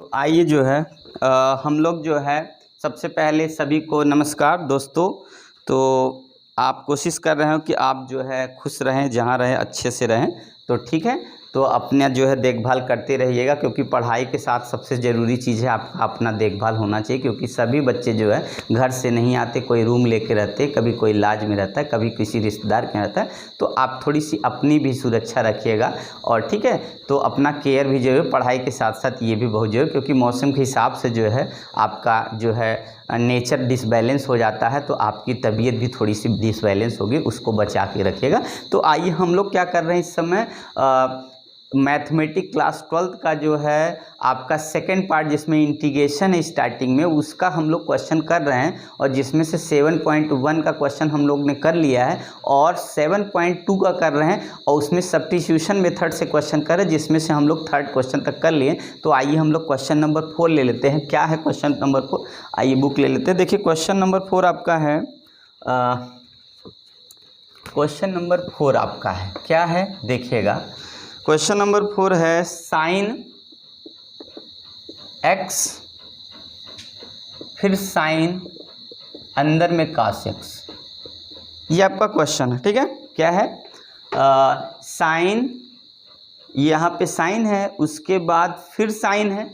तो आइए जो है हम लोग जो है सबसे पहले सभी को नमस्कार दोस्तों। तो आप कोशिश कर रहे हो कि आप जो है खुश रहें, जहाँ रहें अच्छे से रहें, तो ठीक है। तो अपना जो है देखभाल करते रहिएगा, क्योंकि पढ़ाई के साथ सबसे ज़रूरी चीज़ है आपका अपना देखभाल होना चाहिए। क्योंकि सभी बच्चे जो है घर से नहीं आते, कोई रूम लेके रहते, कभी कोई इलाज में रहता है, कभी किसी रिश्तेदार के रहता है। तो आप थोड़ी सी अपनी भी सुरक्षा रखिएगा और ठीक है। तो अपना केयर भी जो है पढ़ाई के साथ साथ ये भी बहुत जरूरी, क्योंकि मौसम के हिसाब से जो है आपका जो है नेचर डिसबैलेंस हो जाता है, तो आपकी तबीयत भी थोड़ी सी डिसबैलेंस होगी, उसको बचा के रखिएगा। तो आइए हम लोग क्या कर रहे हैं इस समय मैथमेटिक क्लास 12th का जो है आपका सेकेंड पार्ट, जिसमें इंटीग्रेशन है स्टार्टिंग में, उसका हम लोग क्वेश्चन कर रहे हैं। और जिसमें से 7.1 का क्वेश्चन हम लोग ने कर लिया है और 7.2 का कर रहे हैं, और उसमें सब्स्टिट्यूशन मेथड से क्वेश्चन कर रहे हैं, जिसमें से हम लोग थर्ड क्वेश्चन तक कर लिए। तो आइए हम लोग क्वेश्चन नंबर 4 ले लेते हैं। क्या है क्वेश्चन नंबर 4? आइए बुक ले लेते हैं। देखिए क्वेश्चन नंबर 4 आपका है, क्वेश्चन नंबर 4 आपका है, क्या है देखिएगा। क्वेश्चन नंबर 4 है साइन x फिर साइन अंदर में cos x, ये आपका क्वेश्चन है, ठीक है। क्या है? साइन, यहाँ पे साइन है, उसके बाद फिर साइन है,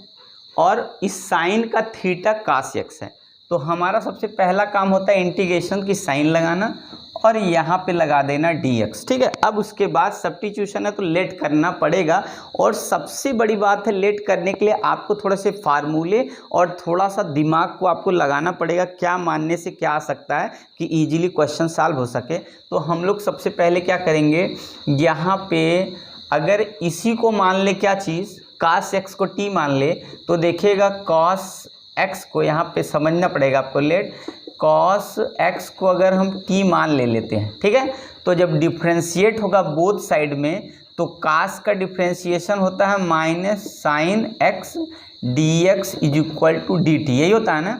और इस साइन का थीटा cos x है। तो हमारा सबसे पहला काम होता है इंटीग्रेशन की साइन लगाना और यहाँ पे लगा देना dx, ठीक है। अब उसके बाद सब्स्टिट्यूशन है तो लेट करना पड़ेगा। और सबसे बड़ी बात है, लेट करने के लिए आपको थोड़े से फार्मूले और थोड़ा सा दिमाग को आपको लगाना पड़ेगा, क्या मानने से क्या आ सकता है कि इजीली क्वेश्चन सॉल्व हो सके। तो हम लोग सबसे पहले क्या करेंगे, यहाँ पे अगर इसी को मान ले, क्या चीज़, cos x को t मान ले, तो देखिएगा cos x को यहाँ पे समझना पड़ेगा आपको। लेट cos x को अगर हम t मान ले लेते हैं, ठीक है, तो जब डिफ्रेंशिएट होगा बोथ साइड में, तो cos का डिफ्रेंशिएशन होता है minus sine x dx is equal to dt, यही होता है ना।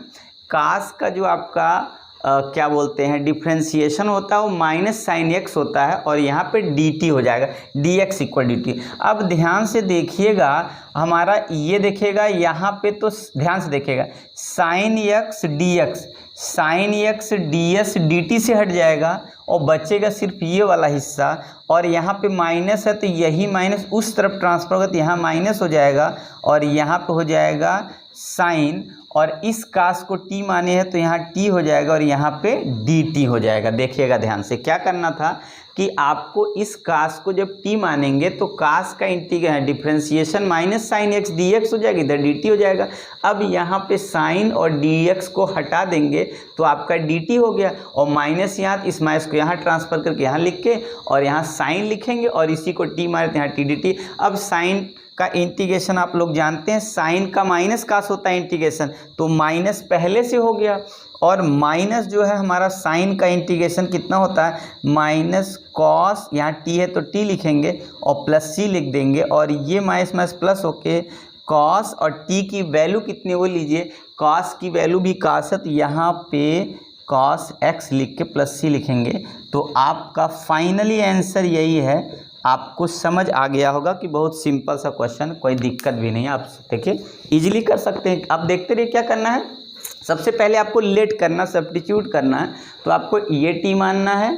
cos का जो आपका क्या बोलते हैं डिफ्रेंशिएशन होता है वो माइनस साइन x होता है, और यहाँ पे dt हो जाएगा, dx इक्वल dt। अब ध्यान से देखिएगा, हमारा ये देखिएगा यहाँ पे, तो ध्यान से देखिएगा sine x dx, sine x ds dt से हट जाएगा और बचेगा सिर्फ ये वाला हिस्सा। और यहाँ पे माइनस है तो यही माइनस उस तरफ ट्रांसफर होगा, तो यहाँ माइनस हो जाएगा और यहाँ पे हो जाएगा साइन, और इस कास को t माने हैं तो यहाँ t हो जाएगा और यहाँ पे dt हो जाएगा। देखिएगा ध्यान से, क्या करना था कि आपको इस कास को जब t मानेंगे तो कास का integration differentiation minus sine x dx हो जाएगी, इधर dt हो जाएगा। अब यहाँ पे साइन और dx को हटा देंगे तो आपका dt हो गया, और माइनस यहाँ, इस माइनस को यहाँ ट्रांसफर करके यहाँ लिख के और यहाँ साइन लिखेंगे, और इसी को t माने तो यहाँ t dt। अब साइन का इंटीग्रेशन आप लोग जानते हैं, साइन का माइनस कास होता है इंटीग्रेशन, तो माइनस पहले से हो गया, और माइनस जो है हमारा साइन का इंटीग्रेशन कितना होता है, माइनस कॉस, यहाँ टी है तो टी लिखेंगे और प्लस सी लिख देंगे, और ये माइनस माइनस प्लस होके कॉस, और टी की वैल्यू कितनी वो लीजिए, कॉस की वैल्यू भी कॉस है, तो यहाँ पे कॉस एक्स लिख के प्लस सी लिखेंगे। तो आपका फाइनली आंसर यही है। आपको समझ आ गया होगा कि बहुत सिंपल सा क्वेश्चन, कोई दिक्कत भी नहीं है, आप देखिए इजीली कर सकते हैं। आप देखते रहिए क्या करना है। सबसे पहले आपको लेट करना, सब्स्टिट्यूट करना है, तो आपको ये t मानना है,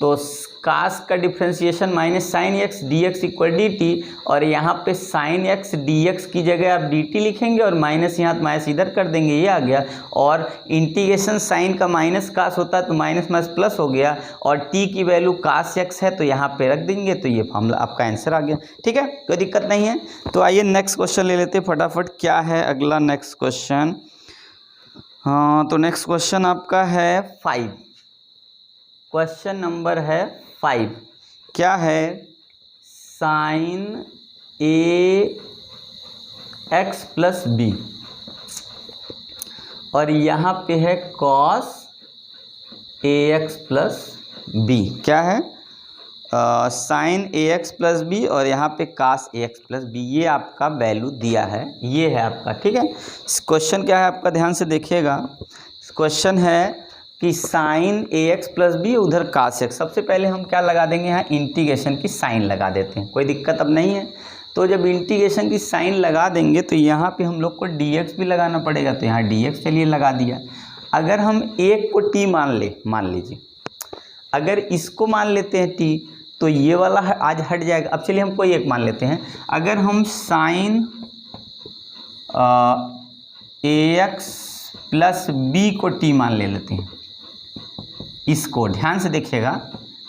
तो कास का differentiation minus sine x dx equal dt, और यहाँ पे साइन एक्स dx की जगह आप dt लिखेंगे और माइनस यहाँ माइनस इधर कर देंगे, ये आ गया। और इंटीग्रेशन साइन का माइनस कास होता है तो माइनस माइनस प्लस हो गया, और t की वैल्यू कास x है तो यहाँ पे रख देंगे, तो ये फॉर्मूला आपका आंसर आ गया, ठीक है, कोई दिक्कत नहीं है। तो आइए नेक्स्ट क्वेश्चन ले लेते हैं फटाफट। क्या है अगला नेक्स्ट क्वेश्चन? हाँ, तो नेक्स्ट क्वेश्चन आपका है 5, क्वेश्चन नंबर है 5। क्या है? साइन ए एक्स प्लस बी, और यहाँ पे है cos A x plus B. क्या है? साइन ए एक्स प्लस बी और यहाँ पे कास ए एक्स प्लस बी, ये आपका वैल्यू दिया है, ये है आपका, ठीक है। क्वेश्चन क्या है आपका, ध्यान से देखिएगा। क्वेश्चन है कि साइन ए एक्स प्लस बी, उधर कास एक्स। सबसे पहले हम क्या लगा देंगे, यहाँ इंटीग्रेशन की साइन लगा देते हैं, कोई दिक्कत अब नहीं है। तो जब इंटीग्रेशन की साइन लगा देंगे तो यहाँ पे हम लोग को dx भी लगाना पड़ेगा, तो यहाँ dx चलिए लगा दिया। अगर हम एक को t मान लीजिए, अगर इसको मान लेते हैं t तो ये वाला आज हट जाएगा। अब चलिए हम कोई एक मान लेते हैं, अगर हम साइन ax प्लस b को t मान लेते हैं, इसको ध्यान से देखिएगा,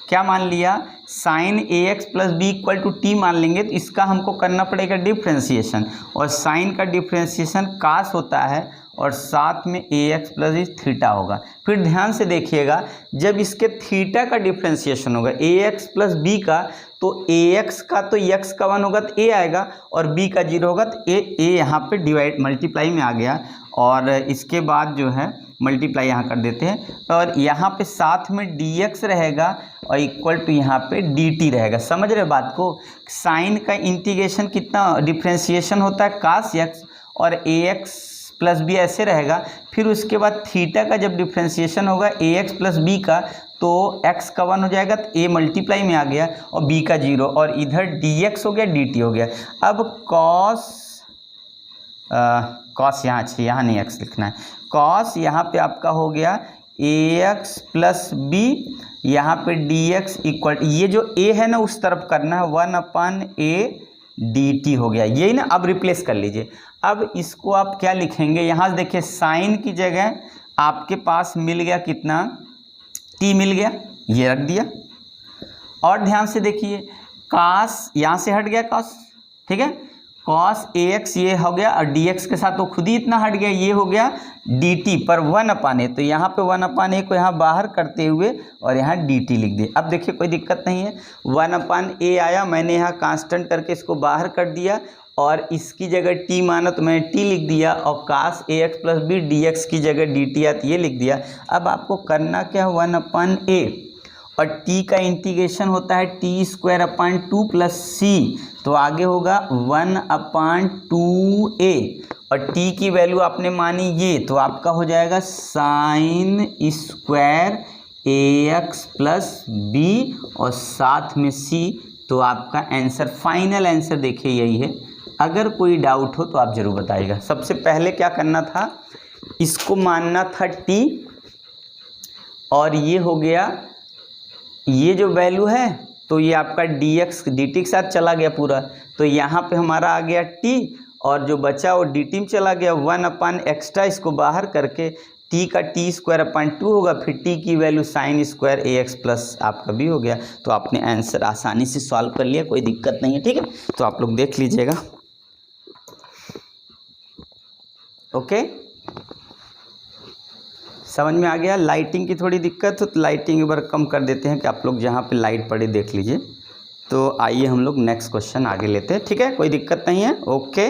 क्या मान लिया, sine ax plus B equal to T मान लेंगे तो इसका हमको करना पड़ेगा डिफ्रेंशिएशन, और साइन का डिफ्रेंशिएशन कास होता है और साथ में ax प्लस थीटा होगा। फिर ध्यान से देखिएगा, जब इसके थीटा का डिफ्रेंशिएशन होगा ax प्लस बी का, तो ax का तो x का 1 होगा तो a आएगा, और b का 0 होगा तो a यहाँ पे डिवाइड मल्टीप्लाई में आ गया, और इसके बाद जो है मल्टीप्लाई यहाँ कर देते हैं, और यहाँ पे साथ में dx रहेगा और इक्वल टू यहाँ पे dt रहेगा। समझ रहे बात को, साइन का इंटीग्रेशन कितना डिफ्रेंशिएशन होता है कास x, और ax प्लस बी ऐसे रहेगा। फिर उसके बाद थीटा का जब डिफ्रेंशिएशन होगा ax प्लस बी का, तो x का 1 हो जाएगा तो a मल्टीप्लाई में आ गया और b का 0, और इधर dx हो गया dt हो गया। अब कॉस यहाँ अच्छी, यहाँ नहीं x लिखना है, कॉस यहाँ पे आपका हो गया ax प्लस बी, यहाँ पे dx इक्वल, ये जो a है ना उस तरफ करना है, 1/a dt हो गया, यही ना। अब रिप्लेस कर लीजिए, अब इसको आप क्या लिखेंगे, यहाँ से देखिए साइन की जगह आपके पास मिल गया कितना, t मिल गया, ये रख दिया। और ध्यान से देखिए, कास यहाँ से हट गया कॉस, ठीक है, कॉस ax ये हो गया, और dx के साथ तो खुद ही इतना हट गया, ये हो गया dt पर 1/a, तो यहाँ पे 1/a को यहाँ बाहर करते हुए और यहाँ dt लिख दिए। अब देखिए कोई दिक्कत नहीं है, 1/a आया, मैंने यहाँ कांस्टेंट करके इसको बाहर कर दिया, और इसकी जगह t माना तो मैंने t लिख दिया, और कास ax प्लस बी dx की जगह dt आया तो ये लिख दिया। अब आपको करना क्या है, 1/a, और t का इंटीग्रेशन होता है t² प्लस c, तो आगे होगा 1/2a, और t की वैल्यू आपने मानी ये, तो आपका हो जाएगा sine square ax plus B और साथ में c, तो आपका आंसर, फाइनल आंसर देखिए यही है। अगर कोई डाउट हो तो आप ज़रूर बताइएगा। सबसे पहले क्या करना था, इसको मानना था t, और ये हो गया, ये जो वैल्यू है तो ये आपका dx dt के साथ चला गया पूरा, तो यहाँ पे हमारा आ गया t, और जो बचा वो dt में चला गया, 1 एक्स्ट्रा इसको बाहर करके t का t² होगा, फिर t की value sign square ax plus आपका भी हो गया। तो आपने आंसर आसानी से सॉल्व कर लिया, कोई दिक्कत नहीं है, ठीक है। तो आप लोग देख लीजिएगा, ओके, समझ में आ गया। लाइटिंग की थोड़ी दिक्कत हो तो लाइटिंग एक बार कम कर देते हैं कि आप लोग जहाँ पे लाइट पड़ी देख लीजिए। तो आइए हम लोग नेक्स्ट क्वेश्चन आगे लेते हैं, ठीक है, कोई दिक्कत नहीं है, ओके।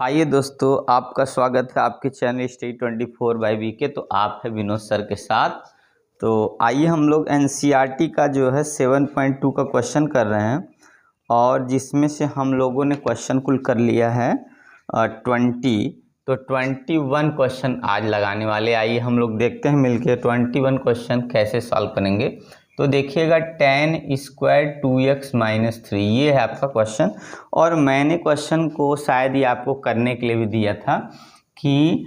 आइए दोस्तों, आपका स्वागत है आपके चैनल स्टडी 24 बाय वीके। तो आप है विनोद सर के साथ। तो आइए हम लोग एनसीईआरटी का जो है 7.2 का क्वेश्चन कर रहे हैं, और जिसमें से हम लोगों ने क्वेश्चन कुल कर लिया है 20, तो 21 क्वेश्चन आज लगाने वाले। आइए हम लोग देखते हैं मिलके 21 क्वेश्चन कैसे सॉल्व करेंगे। तो देखिएगा, tan स्क्वायर 2x माइनस 3, ये है आपका क्वेश्चन, और मैंने क्वेश्चन को शायद ये आपको करने के लिए भी दिया था कि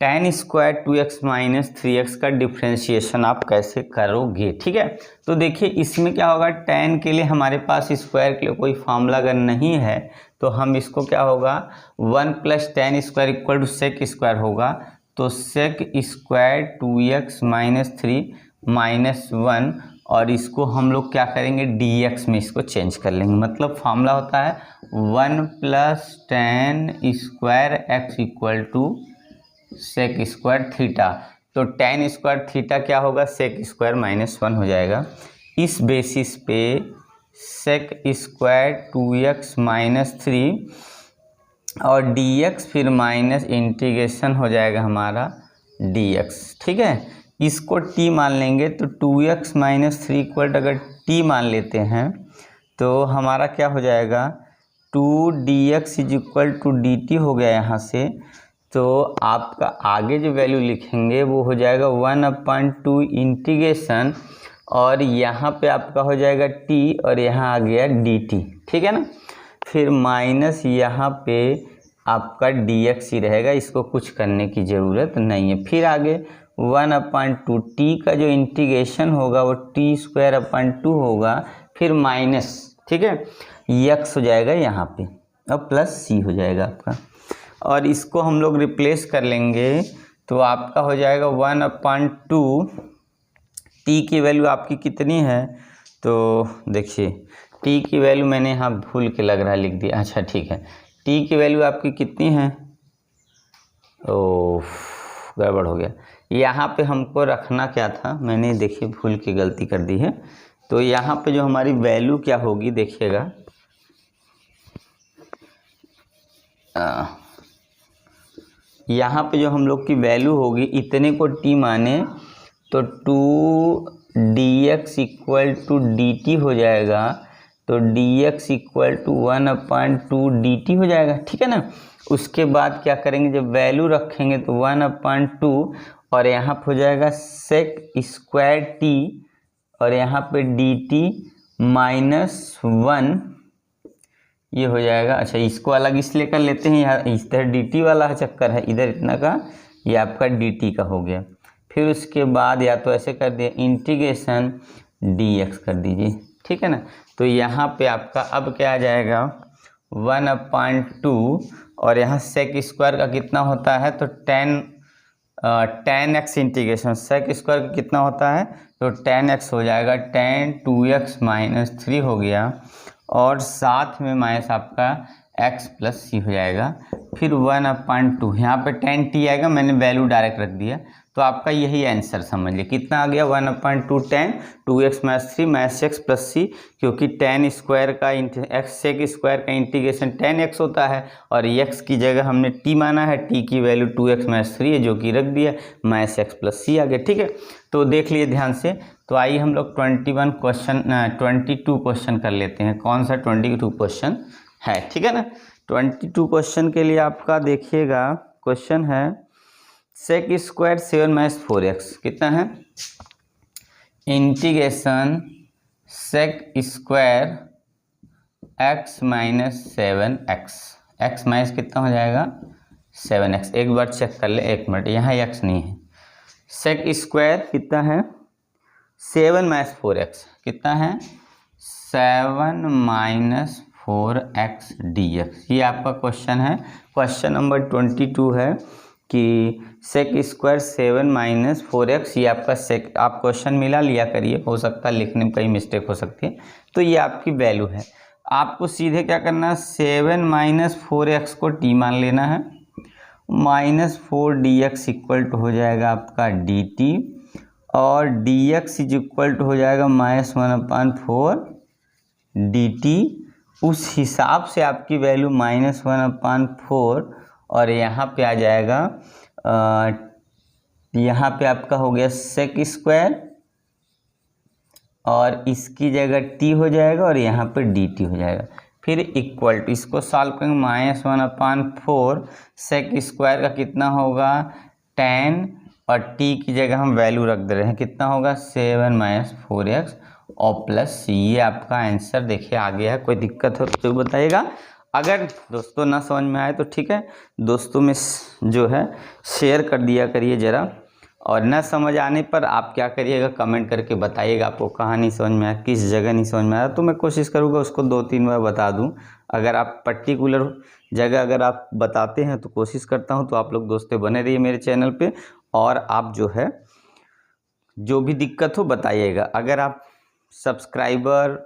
tan square 2x minus 3x का डिफ्रेंशिएशन आप कैसे करोगे, ठीक है। तो देखिए इसमें क्या होगा, tan के लिए हमारे पास स्क्वायर के लिए कोई फार्मूला अगर नहीं है तो हम इसको क्या होगा, 1 plus tan square equal to sec square होगा, तो sec square 2x minus 3 minus 1, और इसको हम लोग क्या करेंगे, dx में इसको चेंज कर लेंगे। मतलब फार्मूला होता है 1 plus tan square x equal to sec square theta, तो tan स्क्वायर थीटा क्या होगा, सेक स्क्वायर माइनस 1 हो जाएगा। इस बेसिस पे सेक स्क्वायर 2x माइनस 3 और dx फिर माइनस इंटीग्रेशन हो जाएगा हमारा dx, ठीक है। इसको t मान लेंगे तो 2x माइनस 3 इक्वल अगर t मान लेते हैं तो हमारा क्या हो जाएगा, 2dx is equal to dt हो गया यहाँ से। तो आपका आगे जो वैल्यू लिखेंगे वो हो जाएगा 1/2 इंटीग्रेशन, और यहाँ पे आपका हो जाएगा t और यहाँ आ गया dt, ठीक है ना। फिर माइनस यहाँ पे आपका dx ही रहेगा, इसको कुछ करने की ज़रूरत नहीं है। फिर आगे 1/2 टी का जो इंटीग्रेशन होगा वो t²/2 होगा, फिर माइनस, ठीक है, x हो जाएगा यहाँ पे और प्लस c हो जाएगा आपका, और इसको हम लोग रिप्लेस कर लेंगे तो आपका हो जाएगा 1/2। टी की वैल्यू आपकी कितनी है, तो देखिए टी की वैल्यू मैंने यहाँ भूल के लग रहा है लिख दिया, अच्छा ठीक है, टी की वैल्यू आपकी कितनी है, ओह गड़बड़ हो गया, यहाँ पे हमको रखना क्या था, मैंने देखिए भूल के गलती कर दी है। तो यहाँ पे जो हमारी वैल्यू क्या होगी देखिएगा, यहाँ पे जो हम लोग की वैल्यू होगी, इतने को टी माने तो 2dx = dt हो जाएगा, तो dx = 1/2 dt हो जाएगा, ठीक है ना। उसके बाद क्या करेंगे, जब वैल्यू रखेंगे तो 1/2 और यहाँ पे हो जाएगा sec² t और यहाँ पे dt -1 ये हो जाएगा। अच्छा इसको अलग इसलिए कर लेते हैं, यहाँ इस तरह dt वाला चक्कर है, इधर इतना का, ये आपका dt का हो गया। फिर उसके बाद या तो ऐसे कर दिए इंटीग्रेशन dx कर दीजिए, ठीक है ना। तो यहाँ पे आपका अब क्या आ जाएगा 1/2 और यहाँ sec² का कितना होता है, तो tan x इंटीग्रेशन sec² का कितना होता है, तो tan x हो जाएगा, tan 2x - 3 हो गया और साथ में माइनस आपका x + c हो जाएगा। फिर 1/2 यहाँ पे tan t आएगा, मैंने वैल्यू डायरेक्ट रख दिया, तो आपका यही आंसर समझ लिया कितना आ गया 1/2 tan 2x - 3 - x + c, क्योंकि tan स्क्वायर का sec² का इंटीग्रेशन tan x होता है और x की जगह हमने t माना है, t की वैल्यू 2x - 3 है जो कि रख दिया, -x + c आ गया, ठीक है। तो देख लिए ध्यान से। तो आइए हम लोग 22 क्वेश्चन कर लेते हैं। कौन सा 22 क्वेश्चन है, ठीक है ना। 22 क्वेश्चन के लिए आपका देखिएगा, क्वेश्चन है sec² 7 - 4x कितना है, integration sec² x - 7x, x minus कितना हो जाएगा 7x, एक बार चेक कर ले, एक मिनट, यहाँ x नहीं है, sec² कितना है 7 - 4x कितना है 7 - 4x dx, ये आपका क्वेश्चन है। क्वेश्चन नंबर 22 है कि sec² 7 - 4x, ये आपका आप क्वेश्चन मिला लिया करिए, हो सकता है लिखने में कई मिस्टेक हो सकती है। तो ये आपकी वैल्यू है, आपको सीधे क्या करना है 7 - 4x को t मान लेना है, -4 dx = हो जाएगा आपका dt और dx = हो जाएगा -1/4 dt। उस हिसाब से आपकी वैल्यू -1/4 और यहाँ पे आ जाएगा, यहाँ पे आपका हो गया sec² और इसकी जगह t हो जाएगा और यहाँ पे dt हो जाएगा। फिर इक्वल टू, इसको सॉल्व करेंगे, -1/4 sec² का कितना होगा tan और t की जगह हम वैल्यू रख दे रहे हैं, कितना होगा 7 - 4x और प्लस c, ये आपका आंसर देखिए आ गया है। कोई दिक्कत हो तो बताइएगा, अगर दोस्तों ना समझ में आए तो ठीक है, दोस्तों में जो है शेयर कर दिया करिए ज़रा, और न समझ आने पर आप क्या करिएगा कमेंट करके बताइएगा आपको कहाँ नहीं समझ में आया, किस जगह नहीं समझ में आया, तो मैं कोशिश करूँगा उसको 2-3 बार बता दूँ। अगर आप पर्टिकुलर जगह अगर आप बताते हैं तो कोशिश करता हूँ, तो आप लोग दोस्तों बने रहिए मेरे चैनल पे, और आप जो है जो भी दिक्कत हो बताइएगा। अगर आप सब्सक्राइबर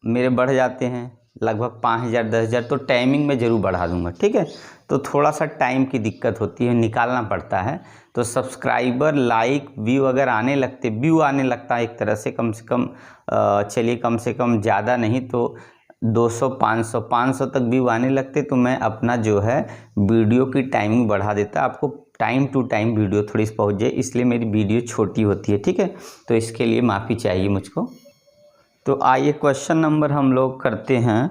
मेरे बढ़ जाते हैं लगभग 5000 10,000 तो टाइमिंग में ज़रूर बढ़ा दूंगा, ठीक है। तो थोड़ा सा टाइम की दिक्कत होती है, निकालना पड़ता है, तो सब्सक्राइबर लाइक व्यू अगर आने लगते, व्यू आने लगता है एक तरह से कम चलिए कम से कम ज़्यादा नहीं तो 200 500 तक व्यू आने लगते, तो मैं अपना जो है वीडियो की टाइमिंग बढ़ा देता, आपको टाइम टू टाइम वीडियो थोड़ी सी पहुँच जाए, इसलिए मेरी वीडियो छोटी होती है, ठीक है। तो इसके लिए माफ़ी चाहिए मुझको। तो आइए क्वेश्चन नंबर हम लोग करते हैं,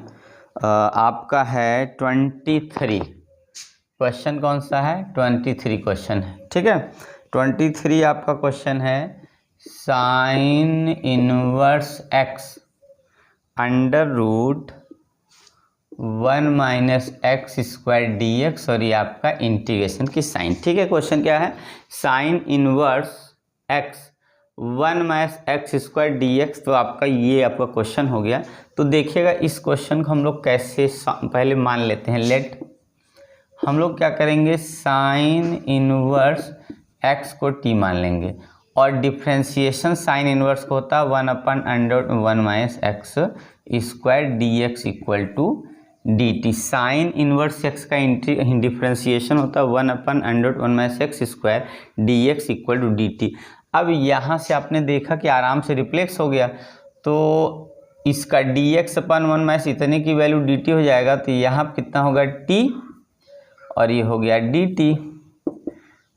आपका है 23, क्वेश्चन कौन सा है 23 क्वेश्चन है, ठीक है। 23 आपका क्वेश्चन है sin−1x √1 1 minus x square d x, और ये आपका इंटीग्रेशन की साइन। ठीक है, क्वेश्चन क्या है, sign inverse x 1 minus x square d x, तो आपका ये आपका क्वेश्चन हो गया। तो देखिएगा इस क्वेश्चन को हम लोग कैसे पहले मान लेते हैं। लेट हम लोग क्या करेंगे, साइन इनवर्स एक्स को टी मान लेंगे, और डिफ्रेंशिएशन साइन इनवर्स को होता है 1/√1 minus x square d x equal to d t. Sine inverse x का डिफ्रेंशिएशन होता है 1/√1 minus x square d x equal to d t. अब यहाँ से आपने देखा कि आराम से रिप्लेक्स हो गया, तो इसका डी एक्स अपन 1 माइनस इतने की वैल्यू डी टी हो जाएगा, तो यहाँ कितना होगा टी, और ये हो गया डी टी,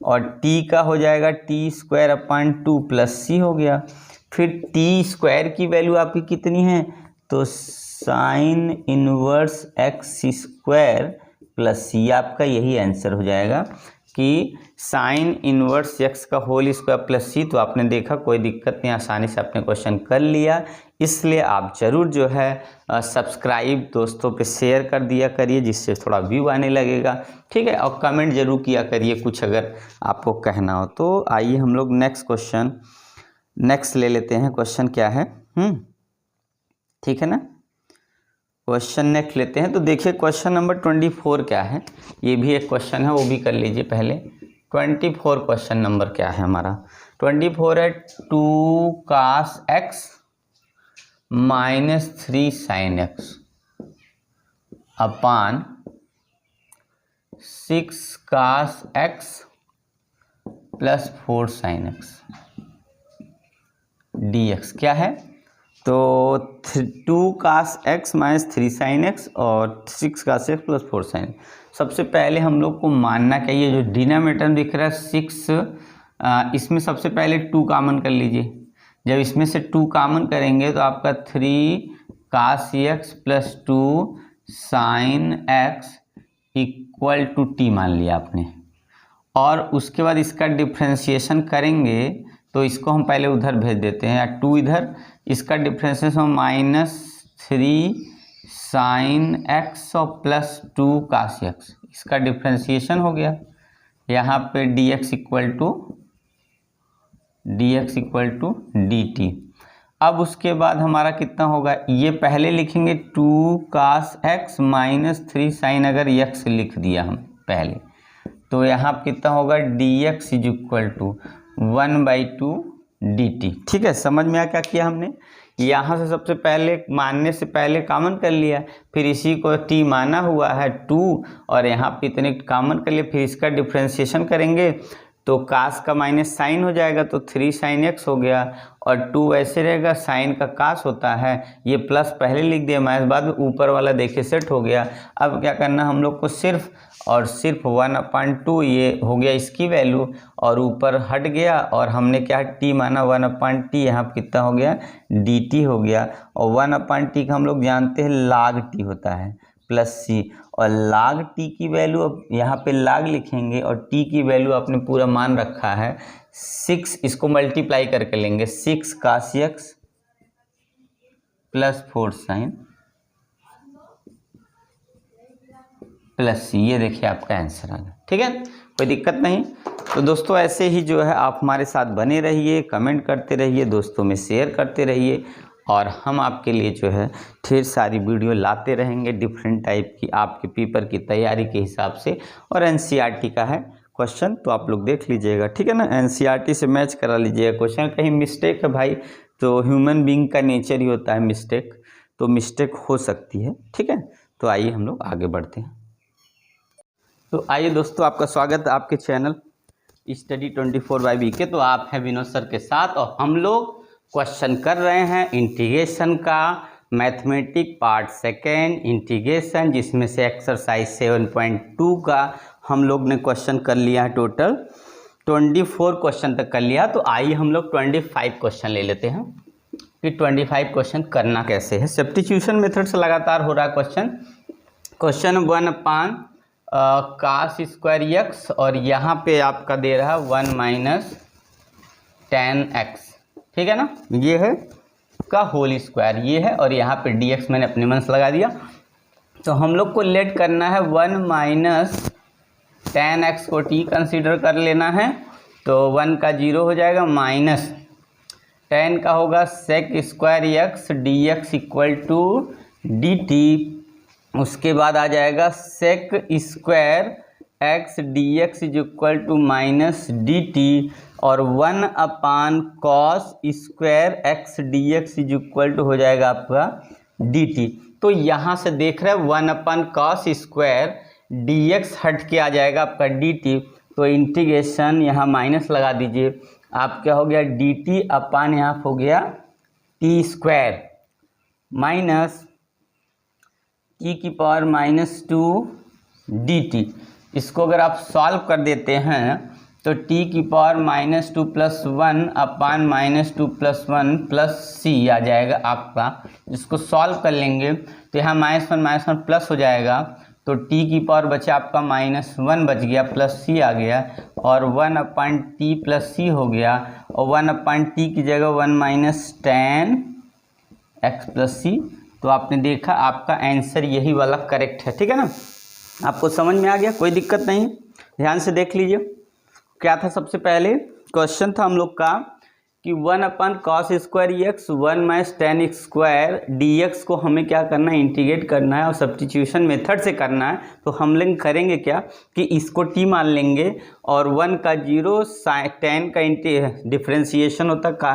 और t का हो जाएगा t² प्लस सी हो गया। फिर t स्क्वायर की वैल्यू आपकी कितनी है, तो sine inverse x square plus C, आपका यही आंसर हो जाएगा कि साइन इनवर्स एक्स का होल स्क्वायर प्लस सी। तो आपने देखा कोई दिक्कत नहीं, आसानी से आपने क्वेश्चन कर लिया। इसलिए आप ज़रूर जो है सब्सक्राइब दोस्तों पे शेयर कर दिया करिए, जिससे थोड़ा व्यू आने लगेगा। ठीक है, और कमेंट जरूर किया करिए कुछ अगर आपको कहना हो तो। आइए हम लोग नेक्स्ट ले लेते हैं। क्वेश्चन क्या है, ठीक है ना, क्वेश्चन नेक्स्ट लेते हैं। तो देखिए क्वेश्चन नंबर 24 क्या है, ये भी एक क्वेश्चन है, वो भी कर लीजिए पहले। 24 क्वेश्चन नंबर क्या है हमारा, 24 है 2 cos x minus 3 sin x अपान 6 cos x plus 4 sin x dx क्या है। तो 2 cos x minus 3 sin x और 6 cos x प्लस 4 sin। सबसे पहले हम लोग को मानना क्या, ये जो डिनोमिनेटर दिख रहा है 6, इसमें सबसे पहले 2 कॉमन कर लीजिए। जब इसमें से 2 कॉमन करेंगे तो आपका 3 cos x plus 2 sin x equal to T मान लिया आपने, और उसके बाद इसका डिफ्रेंशिएशन करेंगे तो इसको हम पहले उधर भेज देते हैं, या 2 इधर, इसका डिफ्रेंशिएशन -3 sin x और प्लस 2 cos x, इसका डिफ्रेंशिएशन हो गया। यहाँ पे dx इक्वल टू dt। अब उसके बाद हमारा कितना होगा, ये पहले लिखेंगे 2 cos x माइनस 3 sin, अगर x लिख दिया हम पहले, तो यहाँ कितना होगा dx is equal to 1/2 dt। ठीक है, समझ में आया क्या किया हमने। यहाँ से सबसे पहले मानने से पहले कॉमन कर लिया, फिर इसी को t माना हुआ है 2, और यहाँ पे इतने कॉमन कर लिए, फिर इसका डिफ्रेंशिएशन करेंगे तो cos का माइनस साइन हो जाएगा, तो 3 sin x हो गया, और 2 ऐसे रहेगा, साइन का cos होता है, ये प्लस पहले लिख दिया, माइनस बाद में, ऊपर वाला देखिए सेट हो गया। अब क्या करना हम लोग को, सिर्फ 1/2 ये हो गया इसकी वैल्यू, और ऊपर हट गया, और हमने क्या t माना 1/t, यहाँ पर कितना हो गया dt हो गया, और 1/t का हम लोग जानते हैं log t होता है प्लस सी, और log t की वैल्यू अब यहाँ पे log लिखेंगे, और t की वैल्यू आपने पूरा मान रखा है 6, इसको मल्टीप्लाई करके लेंगे 6 cos x plus 4 sin plus C, ये देखिए आपका आंसर आ गया। ठीक है, कोई दिक्कत नहीं। तो दोस्तों ऐसे ही जो है आप हमारे साथ बने रहिए, कमेंट करते रहिए, दोस्तों में शेयर करते रहिए, और हम आपके लिए जो है ढेर सारी वीडियो लाते रहेंगे डिफरेंट टाइप की, आपके पेपर की तैयारी के हिसाब से। और एनसीईआरटी का है क्वेश्चन, तो आप लोग देख लीजिएगा, ठीक है ना, एनसीईआरटी से मैच करा लीजिएगा क्वेश्चन। कहीं मिस्टेक है भाई, तो ह्यूमन बीइंग का नेचर ही होता है मिस्टेक, तो मिस्टेक हो सकती है। ठीक है, तो आइए हम लोग आगे बढ़ते हैं। तो आइए दोस्तों, आपका स्वागत है आपके चैनल स्टडी 24 बाय बीके। तो आप हैं विनोद सर के साथ, और हम लोग क्वेश्चन कर रहे हैं इंटीग्रेशन का, मैथमेटिक पार्ट 2 इंटीग्रेशन, जिसमें से एक्सरसाइज 7.2 का हम लोग ने क्वेश्चन कर लिया है। टोटल 24 क्वेश्चन तक कर लिया। तो आइए हम लोग 25 क्वेश्चन ले लेते हैं कि 25 क्वेश्चन करना कैसे है। सब्स्टिट्यूशन मेथड से लगातार हो रहा है क्वेश्चन 1/cos स्क्वायर x, और यहाँ पे आपका दे रहा है 1 माइनस tan x, ठीक है ना, ये है का होल स्क्वायर, ये है, और यहाँ पे dx मैंने अपने मन से लगा दिया। तो हम लोग को लेट करना है 1 माइनस tan x को t कंसीडर कर लेना है, तो 1 का 0 हो जाएगा, माइनस tan का होगा sec square x dx equal to dt, उसके बाद आ जाएगा sec square x dx is equal to minus dt, और 1 upon cos square x dx is equal to हो जाएगा आपका dt। तो यहाँ से देख रहे हैं 1 अपान कॉस स्क्वायर dx हट के आ जाएगा आपका dt, तो इंटीग्रेशन यहाँ माइनस लगा दीजिए, आप क्या हो गया dt अपान यहाँ हो गया t स्क्वायर माइनस e की पावर माइनस 2 dt। इसको अगर आप सॉल्व कर देते हैं तो t की power minus 2 plus 1 upon minus 2 plus 1 plus c आ जाएगा आपका। इसको सॉल्व कर लेंगे तो यहाँ माइनस वन प्लस हो जाएगा, तो t की पावर बचा आपका माइनस 1 बच गया, प्लस c आ गया, और 1 अपान टी प्लस सी हो गया, और 1 अपान टी की जगह 1 minus tan x plus C. तो आपने देखा आपका आंसर यही वाला करेक्ट है, ठीक है ना। आपको समझ में आ गया, कोई दिक्कत नहीं, ध्यान से देख लीजिए। क्या था सबसे पहले क्वेश्चन था हम लोग का कि 1 upon cos square x 1 minus tan x square dx को हमें क्या करना है, इंटीग्रेट करना है और सब्स्टिट्यूशन मेथड से करना है। तो हम लोग करेंगे क्या कि इसको t मान लेंगे और 1 का 0 tan का डिफ्रेंशिएशन होता का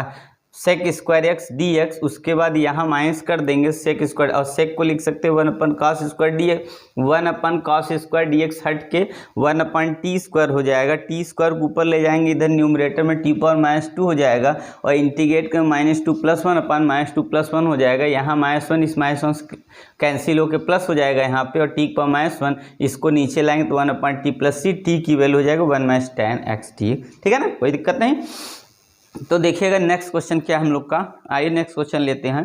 सेक स्क्वायर एक्स dx, उसके बाद यहाँ माइनस कर देंगे सेक स्क्वायर, और सेक को लिख सकते हैं 1 अपन कॉस स्क्वायर dx, 1 अपन कॉस स्क्वायर dx हट के 1 अपन टी स्क्वायर हो जाएगा, टी स्क्वायर को ऊपर ले जाएंगे, इधर न्यूमरेटर में टी पावर माइनस 2 हो जाएगा, और इंटीग्रेट कर माइनस 2 प्लस 1 अपन माइनस 2 प्लस 1 हो जाएगा, यहाँ माइनस 1 इस माइनस 1 कैंसिल होकर प्लस हो जाएगा यहाँ पे, और टी पावर माइनस 1 इसको नीचे लाएंगे तो 1 अपन टी प्लस सी, टी की वैल्यू हो जाएगा 1 माइनस tan x t, ठीक है ना, कोई दिक्कत नहीं। तो देखिएगा नेक्स्ट क्वेश्चन क्या हम लोग का, आइए नेक्स्ट क्वेश्चन लेते हैं।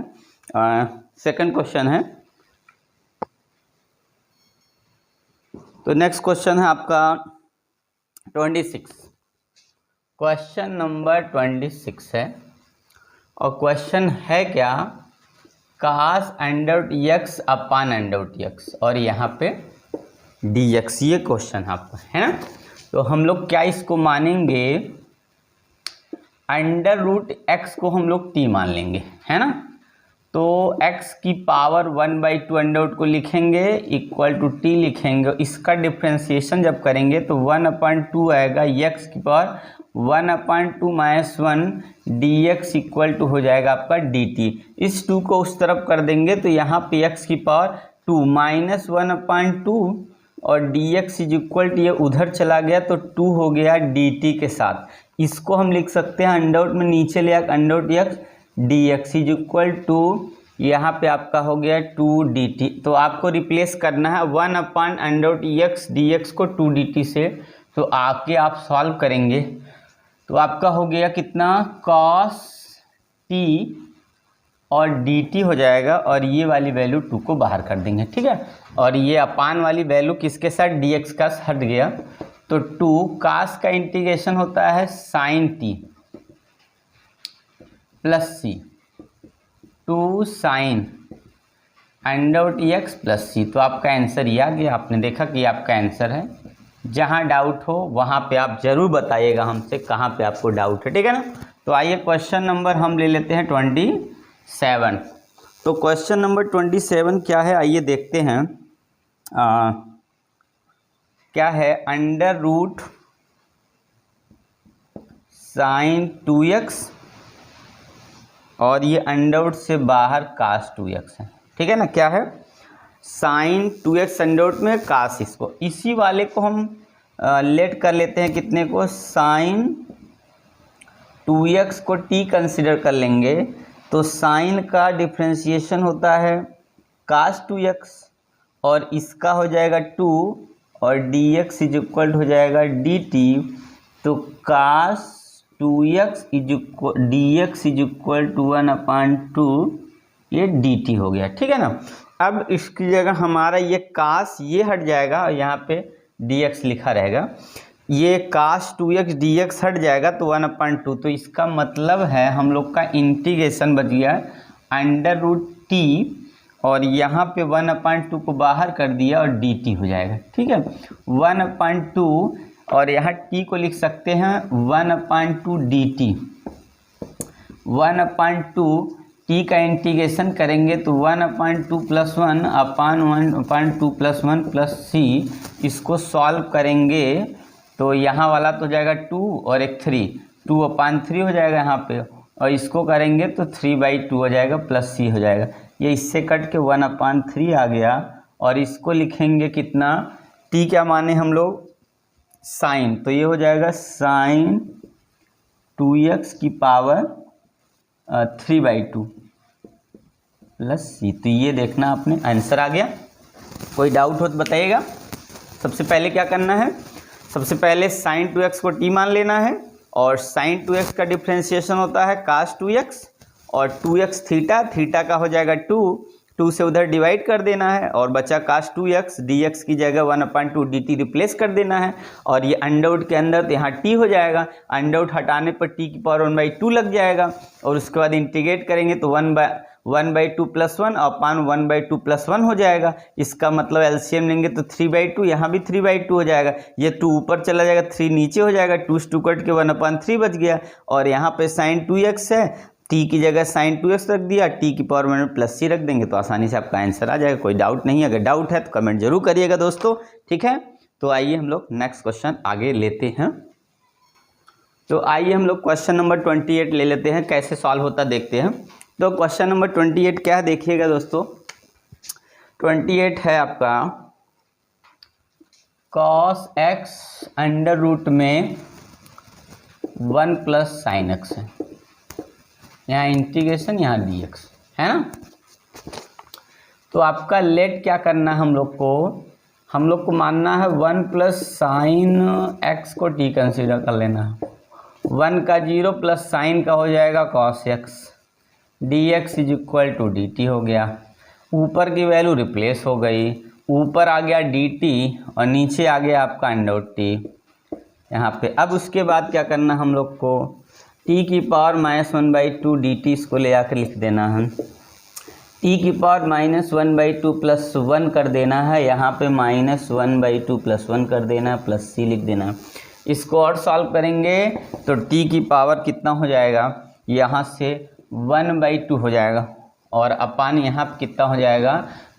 सेकंड क्वेश्चन है, तो नेक्स्ट क्वेश्चन है आपका 26, क्वेश्चन नंबर 26 है, और क्वेश्चन है क्या, कास x अपान x और यहाँ पे dx, ये क्वेश्चन आपका है ना। तो हम लोग क्या इसको मानेंगे, √x को हम लोग t मान लेंगे, है ना। तो x की पावर 1/2 को लिखेंगे इक्वल टू t लिखेंगे, इसका डिफ्रेंशिएशन जब करेंगे तो 1/2 आएगा, x की power 1/2 minus 1 dx equal to हो जाएगा आपका dt। इस 2 को उस तरफ कर देंगे तो यहाँ पे x की पावर 2 माइनस 1/2 और dx इज इक्वल टू, ये उधर चला गया तो 2 हो गया dt के साथ। इसको हम लिख सकते हैं अंडररूट में नीचे ले √x dx is equal to, यहाँ पे आपका हो गया 2 dt। तो आपको रिप्लेस करना है 1/√x dx को 2 dt से, तो आके आप सॉल्व करेंगे तो आपका हो गया कितना, cos t और dt हो जाएगा, और ये वाली वैल्यू 2 को बाहर कर देंगे, ठीक है। और ये अपान वाली वैल्यू किसके साथ, dx का हट गया, तो 2 कास का इंटीग्रेशन होता है sin t plus c, 2 sin √x plus c। तो आपका आंसर ये आ गया, आपने देखा कि आपका आंसर है। जहाँ डाउट हो वहाँ पे आप जरूर बताइएगा हमसे कहाँ पे आपको डाउट है, ठीक है ना। तो आइए क्वेश्चन नंबर हम ले लेते हैं 27। तो क्वेश्चन नंबर 27 क्या है, आइए देखते हैं। क्या है, √sin 2x और ये अंडररूट से बाहर cos 2x है, ठीक है ना। क्या है, sin 2x अंडररूट में cos, इसको इसी वाले को हम लेट कर लेते हैं कितने को, sin 2x को t कंसिडर कर लेंगे, तो sin का डिफ्रेंशिएशन होता है cos 2x और इसका हो जाएगा 2 और dx इज इक्वल हो जाएगा dt। तो cos 2x dx is equal to 1/2 ये dt हो गया, ठीक है ना। अब इसकी जगह हमारा ये cos ये हट जाएगा और यहाँ पे dx लिखा रहेगा, ये cos 2x dx हट जाएगा तो 1/2। तो इसका मतलब है हम लोग का इंटीग्रेशन बच गया √t और यहाँ पे 1/2 को बाहर कर दिया और dt हो जाएगा। ठीक है, 1/2 और यहाँ t को लिख सकते हैं 1/2 dt। 1/2 t का इंटीग्रेशन करेंगे तो 1/2 + 1 अपान 1/2 + 1 + c। इसको सॉल्व करेंगे तो यहाँ वाला तो हो जाएगा 2 और एक 3, 2/3 हो जाएगा यहाँ पे, और इसको करेंगे तो 3/2 हो जाएगा प्लस c हो जाएगा। ये इससे कट के 1/3 आ गया, और इसको लिखेंगे कितना, t क्या माने हम लोग, साइन, तो ये हो जाएगा साइन 2x की पावर 3/2 प्लस c। तो ये देखना आपने आंसर आ गया। कोई डाउट हो तो बताइएगा। सबसे पहले क्या करना है, सबसे पहले साइन 2x को t मान लेना है, और साइन 2x का डिफ्रेंशिएशन होता है cos 2x, और 2x थीटा का हो जाएगा 2 से उधर डिवाइड कर देना है, और बचा cos 2x, dx की जगह 1/2 dt रिप्लेस कर देना है, और ये अंडर के अंदर तो यहाँ t हो जाएगा, अंडर हटाने पर t की पावर 1/2 लग जाएगा, और उसके बाद इंटीग्रेट करेंगे तो 1/2 + 1 अपान 1/2 + 1 हो जाएगा। इसका मतलब एलसीएम लेंगे तो 3/2, यहाँ भी 3/2 हो जाएगा, ये 2 ऊपर चला जाएगा, 3 नीचे हो जाएगा, 2 से 2 कट के 1/3 बच गया, और यहाँ पे साइन 2x है, t की जगह साइन 2x रख दिया, t की पावर में प्लस c रख देंगे तो आसानी से आपका आंसर आ जाएगा। कोई डाउट नहीं है, अगर डाउट है तो कमेंट जरूर करिएगा दोस्तों। ठीक है, तो आइए हम लोग नेक्स्ट क्वेश्चन आगे लेते हैं। तो आइए हम लोग क्वेश्चन नंबर 28 ले लेते हैं, कैसे सॉल्व होता देखते हैं। तो क्वेश्चन नंबर 28 क्या है देखिएगा दोस्तों, 28 है आपका cos x अंडर रूट में 1 + sin x है, यहाँ इंटीग्रेशन, यहाँ dx है ना। तो आपका लेट क्या करना है, हम लोग को मानना है 1 + sin x को t कंसीडर कर लेना है। 1 का 0 + sin का हो जाएगा cos x, dx = dt हो गया। ऊपर की वैल्यू रिप्लेस हो गई, ऊपर आ गया dt और नीचे आ गया आपका अंडर t यहाँ पे। अब उसके बाद क्या करना हम लोग को, t की पावर -1/2 dt इसको ले आकर लिख देना है, t की पावर -1/2 + 1 कर देना है, यहाँ पे -1/2 + 1 कर देना है, प्लस c लिख देना है। इसको और सॉल्व करेंगे तो t की पावर कितना हो जाएगा, यहाँ से 1/2 हो जाएगा, और अपान यहाँ पे कितना हो जाएगा,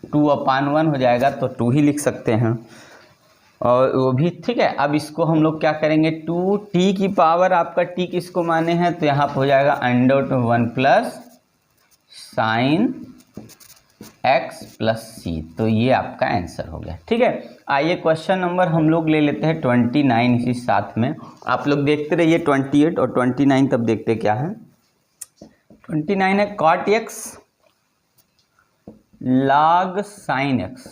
2/1 हो जाएगा, तो 2 ही लिख सकते हैं, और वो भी ठीक है। अब इसको हम लोग क्या करेंगे, 2t की पावर, आपका t किसको माने हैं, तो यहाँ पे हो जाएगा √1 + sin x + c। तो ये आपका आंसर हो गया। ठीक है, आइए क्वेश्चन नंबर हम लोग ले लेते हैं 29 इसी साथ में। आप लोग देखते रहिए 28 और 29, तब देखते क्या है। 29 है cot x log sin x।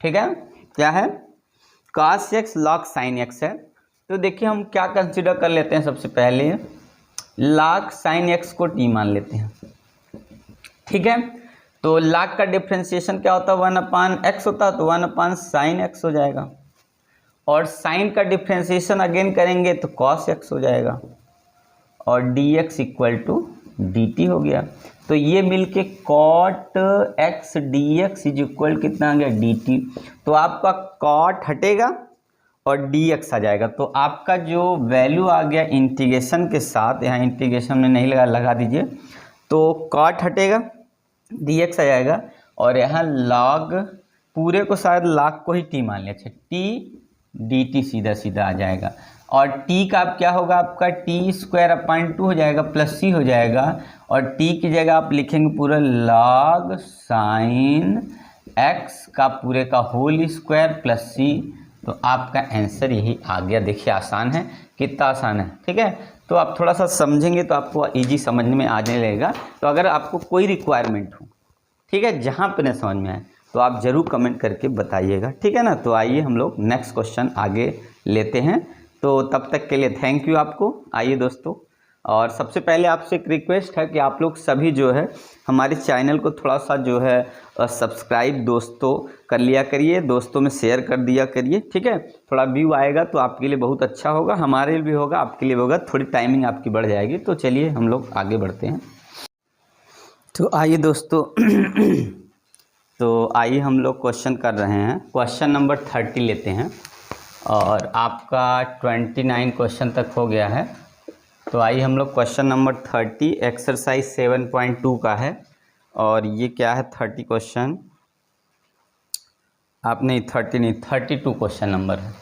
ठीक है, क्या है, cos x log sin x है। तो देखिए हम क्या कंसिडर कर लेते हैं, सबसे पहले log sin x को t मान लेते हैं। ठीक है, तो log का डिफ्रेंशिएशन क्या होता है, 1/x होता है, तो 1/sin x हो जाएगा, और sin का डिफ्रेंशिएशन अगेन करेंगे तो cos x हो जाएगा, और dx = dt हो गया। तो ये मिलके cot x dx = कितना आ गया, dt। तो आपका cot हटेगा और dx आ जाएगा, तो आपका जो वैल्यू आ गया इंटीग्रेशन के साथ, यहाँ इंटीग्रेशन में नहीं लगा दीजिए, तो cot हटेगा, dx आ जाएगा, और यहाँ log पूरे को शायद log को ही t मान लिया, अच्छा t dt सीधा आ जाएगा, और t का अब क्या होगा, आपका t² हो जाएगा प्लस c हो जाएगा, और t की जगह आप लिखेंगे पूरा log sin x का पूरे का होल स्क्वायर प्लस c। तो आपका आंसर यही आ गया। देखिए आसान है, कितना आसान है। ठीक है, तो आप थोड़ा सा समझेंगे तो आपको इजी समझने में आने लगेगा। तो अगर आपको कोई रिक्वायरमेंट हो, ठीक है, जहाँ पे न समझ में आए तो आप ज़रूर कमेंट करके बताइएगा। ठीक है ना। तो आइए हम लोग नेक्स्ट क्वेश्चन आगे लेते हैं। तो तब तक के लिए थैंक यू आपको। आइए दोस्तों, और सबसे पहले आपसे एक रिक्वेस्ट है कि आप लोग सभी जो है हमारे चैनल को थोड़ा सा जो है सब्सक्राइब दोस्तों कर लिया करिए, दोस्तों में शेयर कर दिया करिए। ठीक है, थोड़ा व्यू आएगा तो आपके लिए बहुत अच्छा होगा, हमारे लिए भी होगा, आपके लिए भी होगा, थोड़ी टाइमिंग आपकी बढ़ जाएगी। तो चलिए हम लोग आगे बढ़ते हैं। तो आइए दोस्तों तो आइए हम लोग क्वेश्चन कर रहे हैं। क्वेश्चन नंबर 30 लेते हैं और आपका 29 क्वेश्चन तक हो गया है। तो आइए हम लोग क्वेश्चन नंबर 30 एक्सरसाइज 7.2 का है। और ये क्या है 30 क्वेश्चन, आप नहीं 30 नहीं 32 क्वेश्चन नंबर है।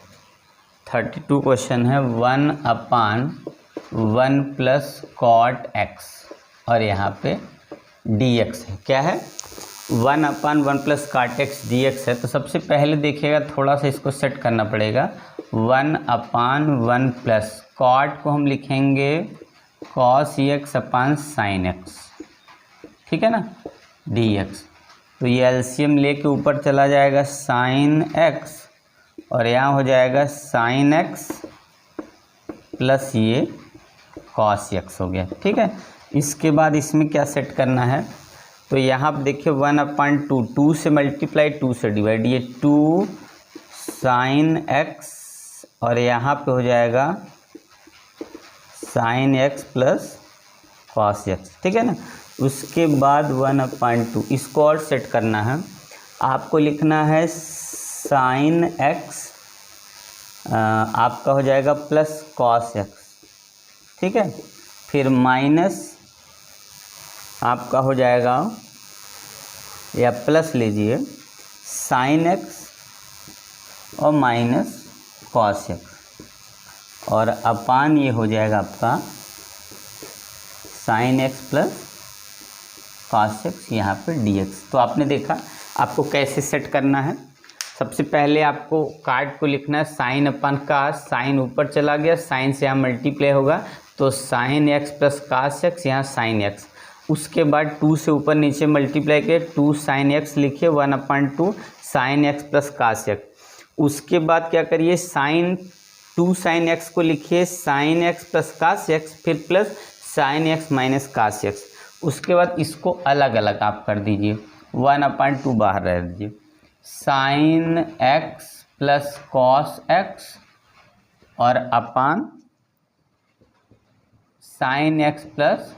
32 क्वेश्चन है 1/1 प्लस कॉट एक्स और यहाँ पे dx है। क्या है 1/1 प्लस कॉट एक्स dx है। तो सबसे पहले देखिएगा थोड़ा सा इसको सेट करना पड़ेगा। 1/1 प्लस कॉट को हम लिखेंगे cos x अपन sin x, ठीक है ना, dx। तो ये एलसीएम लेके ऊपर चला जाएगा sin x और यहाँ हो जाएगा sin x प्लस ये cos x हो गया, ठीक है। इसके बाद इसमें क्या सेट करना है, तो यहाँ पर देखिए 1/2, 2 से मल्टीप्लाई 2 से डिवाइड, ये 2 sin x और यहाँ पे हो जाएगा sin x plus cos x, ठीक है ना। उसके बाद 1/2 इसको और सेट करना है। आपको लिखना है sin x आपका हो जाएगा प्लस cos x, ठीक है। फिर माइनस आपका हो जाएगा या प्लस लीजिए sin x और माइनस cos x और अपान ये हो जाएगा आपका sin x plus cos x यहाँ पे dx। तो आपने देखा आपको कैसे सेट करना है। सबसे पहले आपको कार्ड को लिखना है साइन अपन का, साइन ऊपर चला गया, साइन से यहाँ मल्टीप्लाई होगा तो sin x plus cos x, यहाँ sin x। उसके बाद 2 से ऊपर नीचे मल्टीप्लाई किए 2 sin x लिखिए 1/2 sin x plus cos x। उसके बाद क्या करिए2 sin x को लिखिए sin x plus cos x, फिर plus sin x minus cos x। उसके बाद इसको अलग अलग आप कर दीजिए, 1/2 बाहर रह दीजिए, sin x plus cos x और अपान sin x plus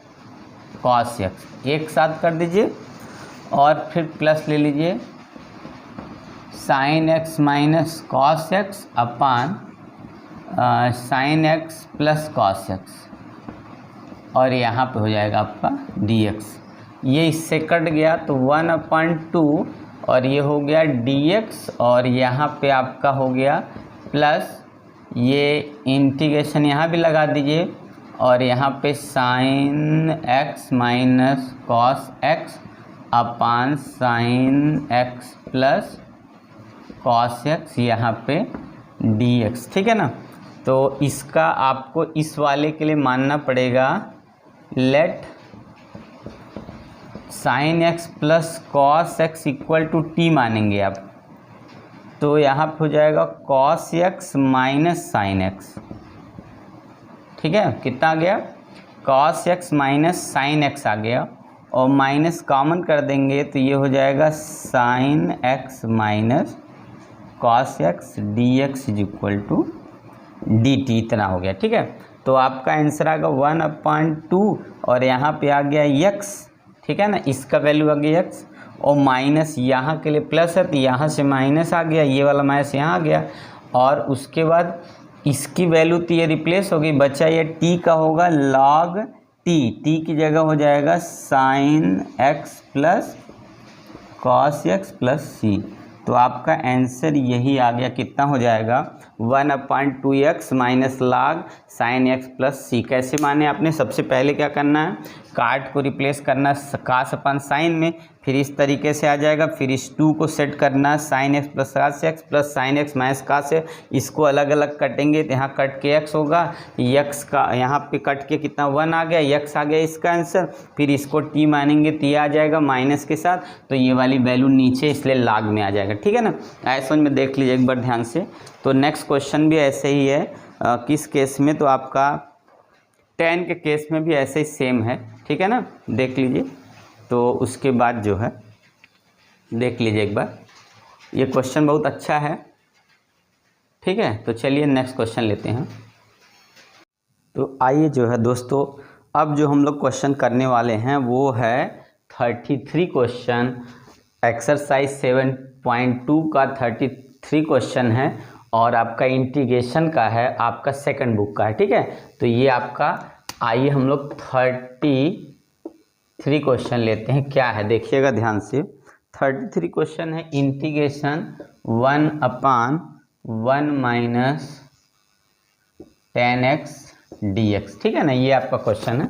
cos x एक साथ कर दीजिए और फिर प्लस ले लीजिए sin x minus cos x अपान sin x plus cos x और यहाँ पे हो जाएगा आपका dx। ये इससे कट गया तो 1/2 और ये हो गया dx और यहाँ पे आपका हो गया प्लस ये इंटीग्रेशन यहाँ भी लगा दीजिए और यहाँ पे sin x minus cos x अपान sin x plus cos x यहाँ पे dx, ठीक है ना। तो इसका आपको इस वाले के लिए मानना पड़ेगा let sin x plus cos x equal to t मानेंगे आप। तो यहाँ पे हो जाएगा cos x minus sin x, ठीक है। कितना आ गया cos x minus sin x आ गया और माइनस कॉमन कर देंगे तो ये हो जाएगा sin x minus cos x dx is equal to dt, इतना हो गया, ठीक है। तो आपका आंसर आएगा 1/2 और यहाँ पे आ गया x, ठीक है ना, इसका वैल्यू आ गया x और माइनस यहाँ के लिए प्लस है तो यहाँ से माइनस आ गया, ये वाला माइनस यहाँ आ गया और उसके बाद इसकी वैल्यू तो ये रिप्लेस हो गई, बचा ये t का होगा log t की जगह हो जाएगा sin x plus cos x plus c। तो आपका आंसर यही आ गया, कितना हो जाएगा 1/2x minus log sin x plus c। कैसे माने आपने, सबसे पहले क्या करना है कार्ड को रिप्लेस करना cos अपन साइन में, फिर इस तरीके से आ जाएगा, फिर इस 2 को सेट करना sin x plus cos x plus sin x minus cos x। इसको अलग अलग कटेंगे तो यहाँ कट के x होगा, x का यहाँ पे कट के कितना 1 आ गया, x आ गया इसका आंसर। फिर इसको t मानेंगे तो ये आ जाएगा माइनस के साथ, तो ये वाली वैल्यू नीचे इसलिए लाग में आ जाएगा, ठीक है ना। ऐसे समझ में देख लीजिए एक बार ध्यान से। तो नेक्स्ट क्वेश्चन भी ऐसे ही है, किस केस में, तो आपका 10 के केस में भी ऐसे ही सेम है, ठीक है ना, देख लीजिए। तो उसके बाद जो है देख लीजिए एक बार, ये क्वेश्चन बहुत अच्छा है, ठीक है। तो चलिए नेक्स्ट क्वेश्चन लेते हैं। तो आइए जो है दोस्तों अब जो हम लोग क्वेश्चन करने वाले हैं वो है 33 क्वेश्चन, एक्सरसाइज 7.2 का 33 क्वेश्चन है और आपका इंटीग्रेशन का है, आपका सेकंड बुक का है, ठीक है। तो ये आपका, आइए हम लोग 33 क्वेश्चन लेते हैं। क्या है देखिएगा ध्यान से, 33 क्वेश्चन है इंटीग्रेशन 1/1 माइनस 10x dx, ठीक है ना। ये आपका क्वेश्चन है,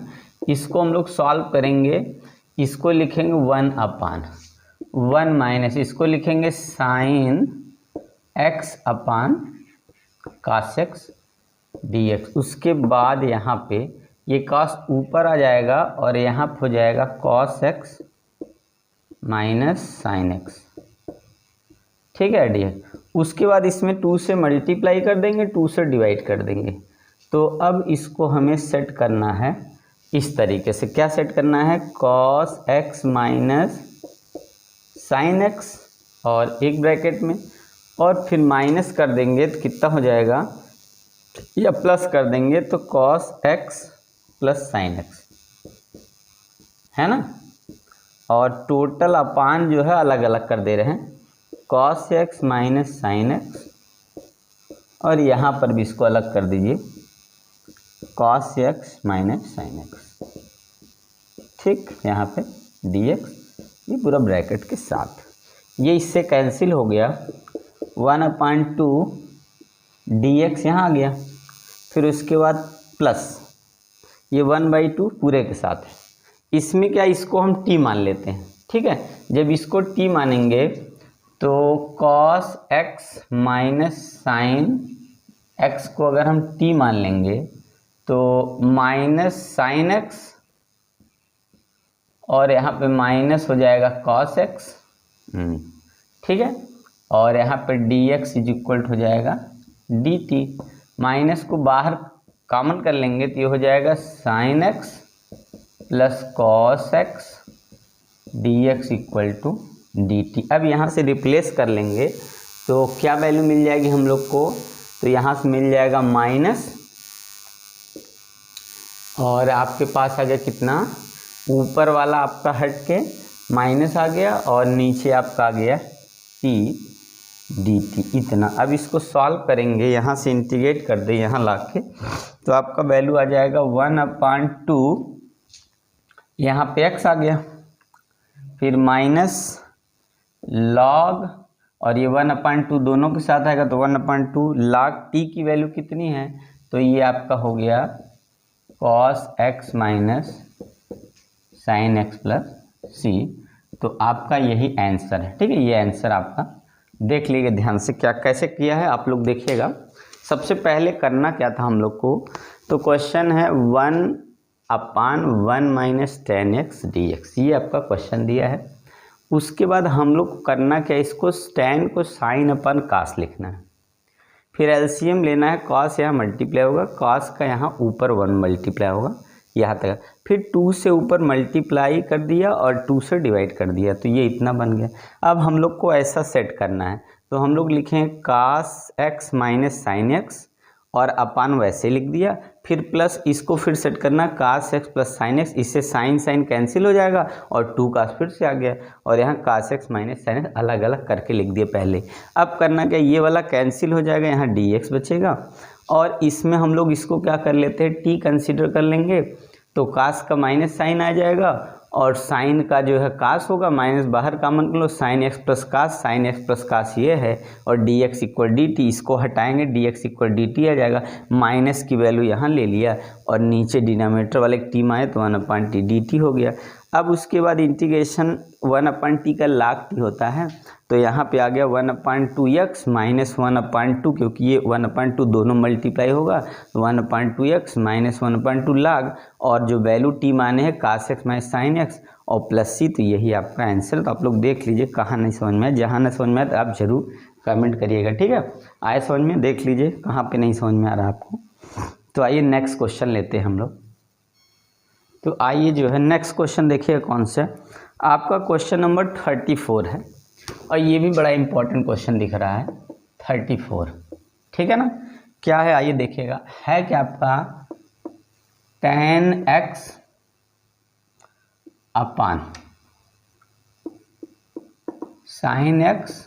इसको हम लोग सॉल्व करेंगे। इसको लिखेंगे 1/1 माइनस, इसको लिखेंगे साइन x अपान cos x dx। उसके बाद यहाँ पे ये cos ऊपर आ जाएगा और यहाँ पे हो जाएगा cos x minus sine x, ठीक है dx। उसके बाद इसमें 2 से मल्टीप्लाई कर देंगे, 2 से डिवाइड कर देंगे। तो अब इसको हमें सेट करना है इस तरीके से। क्या सेट करना है, cos x minus sine x और एक ब्रैकेट में, और फिर माइनस कर देंगे तो कितना हो जाएगा, या प्लस कर देंगे तो cos x plus sign x, है ना। और टोटल अपान जो है अलग अलग कर दे रहे हैं, cos x minus sine x, और यहाँ पर भी इसको अलग कर दीजिए, cos x minus sine x, ठीक। यहाँ पे dx, ये पूरा ब्रैकेट के साथ, ये इससे कैंसिल हो गया। 1/2 dx यहाँ आ गया, फिर उसके बाद प्लस ये 1/2 पूरे के साथ है। इसमें क्या, इसको हम t मान लेते हैं, ठीक है। जब इसको t मानेंगे तो cos x minus sine x को अगर हम t मान लेंगे तो माइनस साइन x, और यहाँ पे माइनस हो जाएगा cos x, ठीक है। और यहाँ पे dx इज इक्वल हो जाएगा dt। माइनस को बाहर कॉमन कर लेंगे तो ये हो जाएगा sine x plus cos x dx equal to dt। अब यहाँ से रिप्लेस कर लेंगे तो क्या वैल्यू मिल जाएगी हम लोग को, तो यहाँ से मिल जाएगा माइनस, और आपके पास आ गया कितना, ऊपर वाला आपका हट के माइनस आ गया और नीचे आपका आ गया t dt, इतना। अब इसको सॉल्व करेंगे, यहाँ से इंटीग्रेट कर दे यहाँ ला के, तो आपका वैल्यू आ जाएगा 1/2, यहाँ पे x आ गया, फिर माइनस log, और ये 1/2 दोनों के साथ आएगा तो 1/2 log t की वैल्यू कितनी है, तो ये आपका हो गया cos x minus sine x plus c। तो आपका यही आंसर है, ठीक है। ये आंसर आपका देख लीजिए ध्यान से, क्या कैसे किया है आप लोग देखिएगा। सबसे पहले करना क्या था हम लोग को, तो क्वेश्चन है 1/1 माइनस 10x dx, ये आपका क्वेश्चन दिया है। उसके बाद हम लोग करना क्या, इसको tan को साइन अपन cos लिखना है, फिर एलसीएम लेना है, cos यहाँ मल्टीप्लाई होगा, cos का यहाँ ऊपर 1 मल्टीप्लाई होगा यहाँ तक, फिर 2 से ऊपर मल्टीप्लाई कर दिया और 2 से डिवाइड कर दिया, तो ये इतना बन गया। अब हम लोग को ऐसा सेट करना है, तो हम लोग लिखें cos x minus sine x, और अपान वैसे लिख दिया, फिर प्लस इसको फिर सेट करना cos x plus sign x, इससे साइन साइन कैंसिल हो जाएगा और 2 cos फिर से आ गया, और यहाँ cos x minus sine x अलग अलग करके लिख दिए पहले। अब करना क्या, ये वाला कैंसिल हो जाएगा, यहाँ dx बचेगा, और इसमें हम लोग इसको क्या कर लेते हैं, t कंसीडर कर लेंगे, तो cos का माइनस साइन आ जाएगा, और साइन का जो है cos होगा, माइनस बाहर कॉमन कर लो, sine x plus cos, sine x plus cos ये है, और dx इक्वल dt, इसको हटाएंगे dx इक्वल dt आ जाएगा, माइनस की वैल्यू यहाँ ले लिया, और नीचे डिनोमिनेटर वाले t माने तो 1/t dt हो गया। अब उसके बाद इंटीग्रेशन 1/t का log t होता है, तो यहाँ पे आ गया 1/2x माइनस 1/2, क्योंकि ये 1/2 दोनों मल्टीप्लाई होगा, 1/2x माइनस 1/2 log, और जो वैल्यू t माने है cos x minus sine x और प्लस c, तो यही आपका आंसर। तो आप लोग देख लीजिए कहाँ नहीं समझ में आए, जहाँ नहीं समझ में आए तो आप ज़रूर कमेंट करिएगा, ठीक है। आए समझ में, देख लीजिए कहाँ पे नहीं समझ में आ रहा आपको। तो आइए नेक्स्ट क्वेश्चन लेते हैं हम लोग। तो आइए जो है नेक्स्ट क्वेश्चन देखिए कौन सा, आपका क्वेश्चन नंबर 34 है, और ये भी बड़ा इंपॉर्टेंट क्वेश्चन दिख रहा है 34, ठीक है ना। क्या है आइए देखिएगा, है क्या आपका tan x upon sine x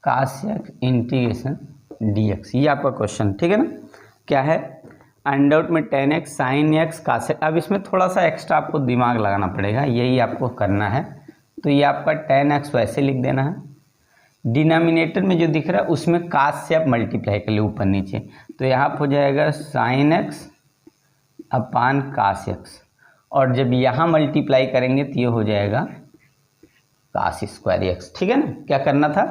cos x integration d x, ये आपका क्वेश्चन, ठीक है ना। क्या है, अंडर रूट में tan x sine x cos x. अब इसमें थोड़ा सा एक्स्ट्रा आपको दिमाग लगाना पड़ेगा, यही आपको करना है। तो ये आपका टेन एक्स वैसे लिख देना है, डिनोमिनेटर में जो दिख रहा है उसमें कास से आप मल्टीप्लाई कर लिए ऊपर नीचे, तो यहाँ पर हो जाएगा साइन एक्स अपान कास एक्स, और जब यहाँ मल्टीप्लाई करेंगे तो ये हो जाएगा कास स्क्वायर एक्स, ठीक है ना। क्या करना था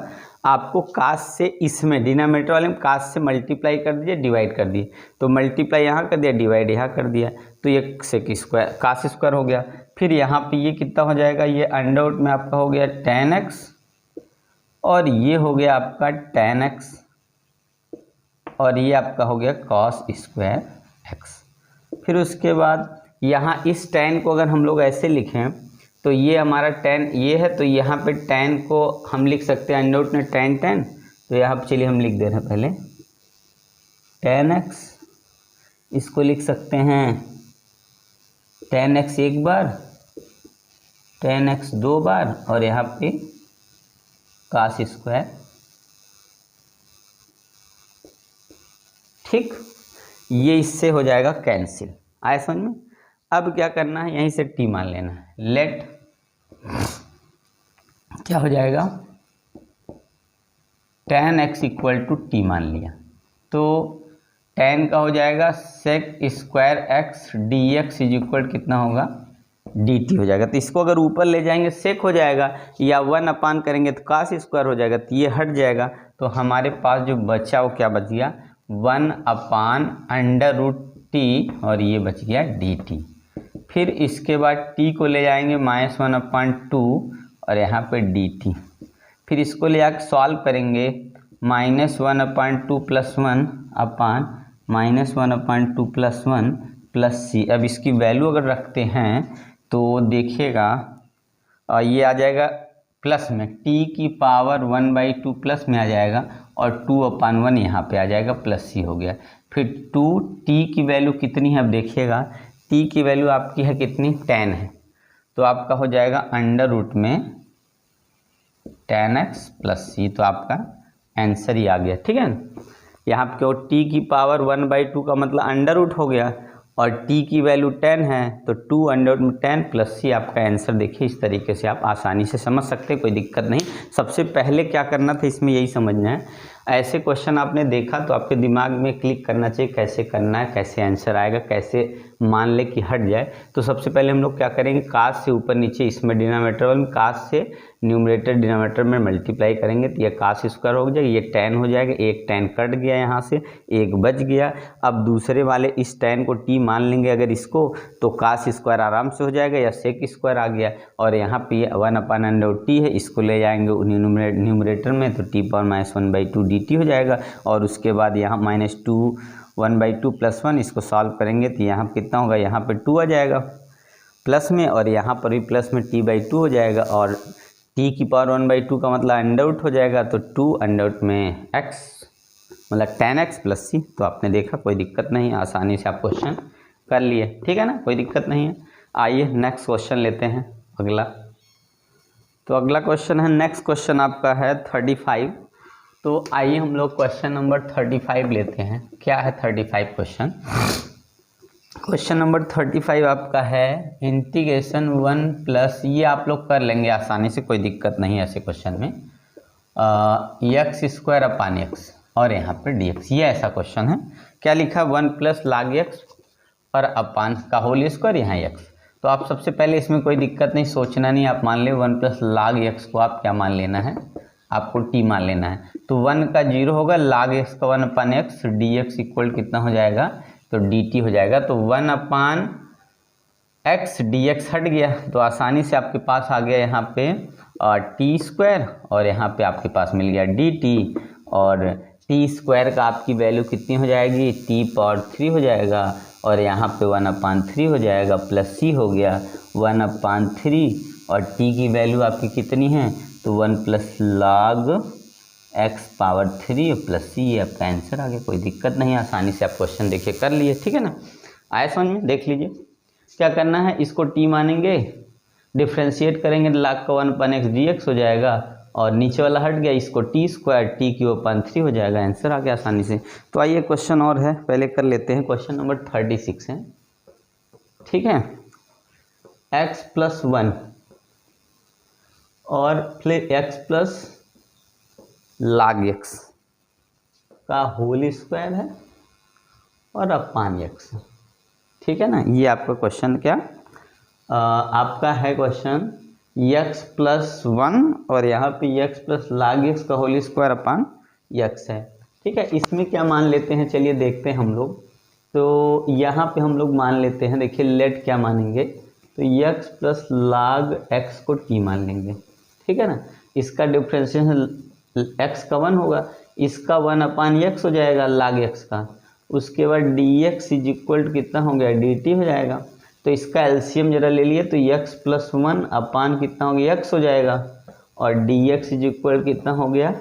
आपको, कास से इसमें डिनोमिनेटर वाले में कास से मल्टीप्लाई कर दीजिए, डिवाइड कर दिए, तो मल्टीप्लाई यहाँ कर दिया, डिवाइड यहाँ कर दिया, तो ये सेक स्क्वायर कास स्क्वायर हो गया। फिर यहाँ पे ये कितना हो जाएगा, ये अंडर रूट में आपका हो गया टेन एक्स, और ये हो गया आपका टेन एक्स, और ये आपका हो गया कॉस स्क्वायर एक्स। फिर उसके बाद यहाँ इस टेन को अगर हम लोग ऐसे लिखें तो ये हमारा टेन ये है, तो यहाँ पे टेन को हम लिख सकते हैं अंडर रूट में टेन टेन, तो यहाँ पे चलिए हम लिख दे रहे हैं पहले टेन एक्स, इसको लिख सकते हैं टेन एक्स एक बार, टेन एक्स दो बार, और यहाँ पे कास स्क्वायर, ठीक। ये इससे हो जाएगा कैंसिल, आया समझ में। अब क्या करना है, यहीं से टी मान लेना है, लेट क्या हो जाएगा tan X equal to T मान लिया, तो टेन का हो जाएगा sec square X D X is equal कितना होगा डी टी हो जाएगा। तो इसको अगर ऊपर ले जाएंगे सेक हो जाएगा, या वन अपान करेंगे तो कास स्क्वायर हो जाएगा, तो ये हट जाएगा, तो हमारे पास जो बचा वो क्या बच गया, one upon under root T, और ये बच गया डी टी। फिर इसके बाद t को ले जाएंगे माइनस वन अपान टू, और यहाँ पे डी टी। फिर इसको ले आकर सॉल्व करेंगे, minus one upon two plus one upon minus one upon two plus one plus C. अब इसकी वैल्यू अगर रखते हैं तो देखिएगा ये आ जाएगा प्लस में, t की power one by two plus में आ जाएगा, और टू अपान वन यहाँ पे आ जाएगा, प्लस सी हो गया। फिर टू t की वैल्यू कितनी है, अब देखिएगा t की वैल्यू आपकी है कितनी, 10 है, तो आपका हो जाएगा अंडर रूट में टेन एक्स प्लस सी, तो आपका आंसर ही आ गया, ठीक है ना। यहाँ पे क्यों t की पावर वन बाई टू का मतलब अंडर रूट हो गया, और t की वैल्यू 10 है, तो 2 अंडर रूट में 10 प्लस सी आपका आंसर। देखिए इस तरीके से आप आसानी से समझ सकते हैं, कोई दिक्कत नहीं। सबसे पहले क्या करना था इसमें यही समझना है, ऐसे क्वेश्चन आपने देखा तो आपके दिमाग में क्लिक करना चाहिए कैसे करना है, कैसे आंसर आएगा, कैसे मान ले कि हट जाए। तो सबसे पहले हम लोग क्या करेंगे, कास से ऊपर नीचे इसमें डिनोमिनेटर में कास से न्यूमरेटर डिनोमिनेटर में मल्टीप्लाई करेंगे, तो ये कास स्क्वायर हो जाएगा, ये 10 हो जाएगा, एक 10 कट गया यहाँ से, एक बच गया। अब दूसरे वाले इस 10 को टी मान लेंगे अगर इसको, तो कास स्क्वायर आराम से हो जाएगा, या सेक स्क्वायर आ गया, और यहाँ पे ये वन अपान अंडर टी है, इसको ले जाएंगे न्यूमरेटर में, तो T power minus one by two d T हो जाएगा। और उसके बाद यहाँ minus two one by two plus one, इसको सॉल्व करेंगे तो यहाँ कितना होगा, यहाँ पे 2 आ जाएगा प्लस में, और यहाँ पर भी प्लस में t बाई टू हो जाएगा, और t की पावर वन बाई टू का मतलब अंडर रूट हो जाएगा, तो 2 अंडर रूट में x मतलब 10x प्लस सी। तो आपने देखा कोई दिक्कत नहीं, आसानी से आप क्वेश्चन कर लिए, ठीक है ना, कोई दिक्कत नहीं है। आइए नेक्स्ट क्वेश्चन लेते हैं अगला। तो अगला क्वेश्चन है, नेक्स्ट क्वेश्चन आपका है 35। तो आइए हम लोग क्वेश्चन नंबर 35 लेते हैं। क्या है 35 क्वेश्चन, क्वेश्चन नंबर 35 आपका है इंटीग्रेशन 1 प्लस, ये आप लोग कर लेंगे आसानी से, कोई दिक्कत नहीं है ऐसे क्वेश्चन में, एक्स स्क्वायर अपान एक्स, और यहाँ पे डी एक्स, ये ऐसा क्वेश्चन है। क्या लिखा, 1 प्लस लाग एक्स और अपान का होल स्क्वायर, यहाँ एक्स। तो आप सबसे पहले इसमें कोई दिक्कत नहीं, सोचना नहीं, आप मान ले 1 प्लस लाग एक्स को आप क्या मान लेना है, आपको टी मान लेना है। तो 1 का 0 होगा, लाग एक्स का 1 अपान एक्स, डी एक्स इक्वल कितना हो जाएगा, तो डी टी हो जाएगा। तो 1 अपान एक्स डी एक्स हट गया, तो आसानी से आपके पास आ गया यहाँ पे टी स्क्वायर, और यहाँ पे आपके पास मिल गया डी टी, और टी स्क्वायर का आपकी वैल्यू कितनी हो जाएगी, टी पावर 3 हो जाएगा, और यहाँ पे 1 अपान 3 हो जाएगा, प्लस सी हो गया 1 अपान 3, और टी की वैल्यू आपकी कितनी है, तो 1 प्लस लाग एक्स पावर 3 प्लस सी, ये आपका आंसर आ गया। कोई दिक्कत नहीं, आसानी से आप क्वेश्चन देखिए कर लिए, ठीक है ना। आया समझ में, देख लीजिए क्या करना है, इसको टी मानेंगे, डिफ्रेंशिएट करेंगे, लाग का 1 अपान एक्स डी एक्स हो जाएगा, और नीचे वाला हट गया, इसको टी स्क्वायर टी क्यूब अपन 3 हो जाएगा, आंसर आ गया आसानी से। तो आइए क्वेश्चन और है, पहले कर लेते हैं। क्वेश्चन नंबर 36 है, ठीक है। x+1 और फिर x+ log x का होल स्क्वायर है और अपान x, ठीक है ना। ये आपका क्वेश्चन क्या आपका है क्वेश्चन x+1 और यहाँ पे x+ log x का होल स्क्वायर अपान x है, ठीक है। इसमें क्या मान लेते हैं, चलिए देखते हैं हम लोग। तो यहाँ पे हम लोग मान लेते हैं, देखिए लेट क्या मानेंगे, तो x+ log x को t मान लेंगे, ठीक है ना। इसका डिफ्रेंशिएशन x का 1 होगा, इसका 1 अपान x हो जाएगा log x का। उसके बाद dx इज इक्वल टू कितना हो गया, dt हो जाएगा। तो इसका एलसीएम जरा ले लिए, तो x+1 अपान कितना हो गया, x हो जाएगा, और dx इज इक्वल कितना हो गया,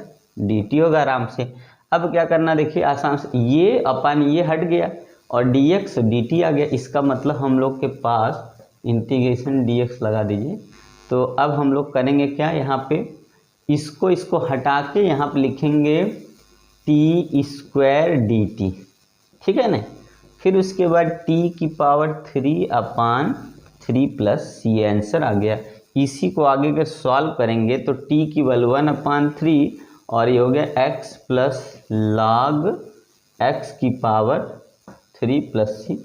dt होगा आराम से। अब क्या करना, देखिए आसान से, ये अपान ये हट गया और dx dt आ गया। इसका मतलब हम लोग के पास इंटीग्रेशन dx लगा दीजिए। तो अब हम लोग करेंगे क्या, यहाँ पे इसको हटा के यहाँ पे लिखेंगे t² dt, ठीक है ना। फिर उसके बाद t की पावर 3 अपान 3 प्लस c, आंसर आ गया। इसी को आगे के सॉल्व करेंगे तो t की वैल्यू 1 अपान 3 और ये हो गया x+ log x की पावर 3 प्लस c।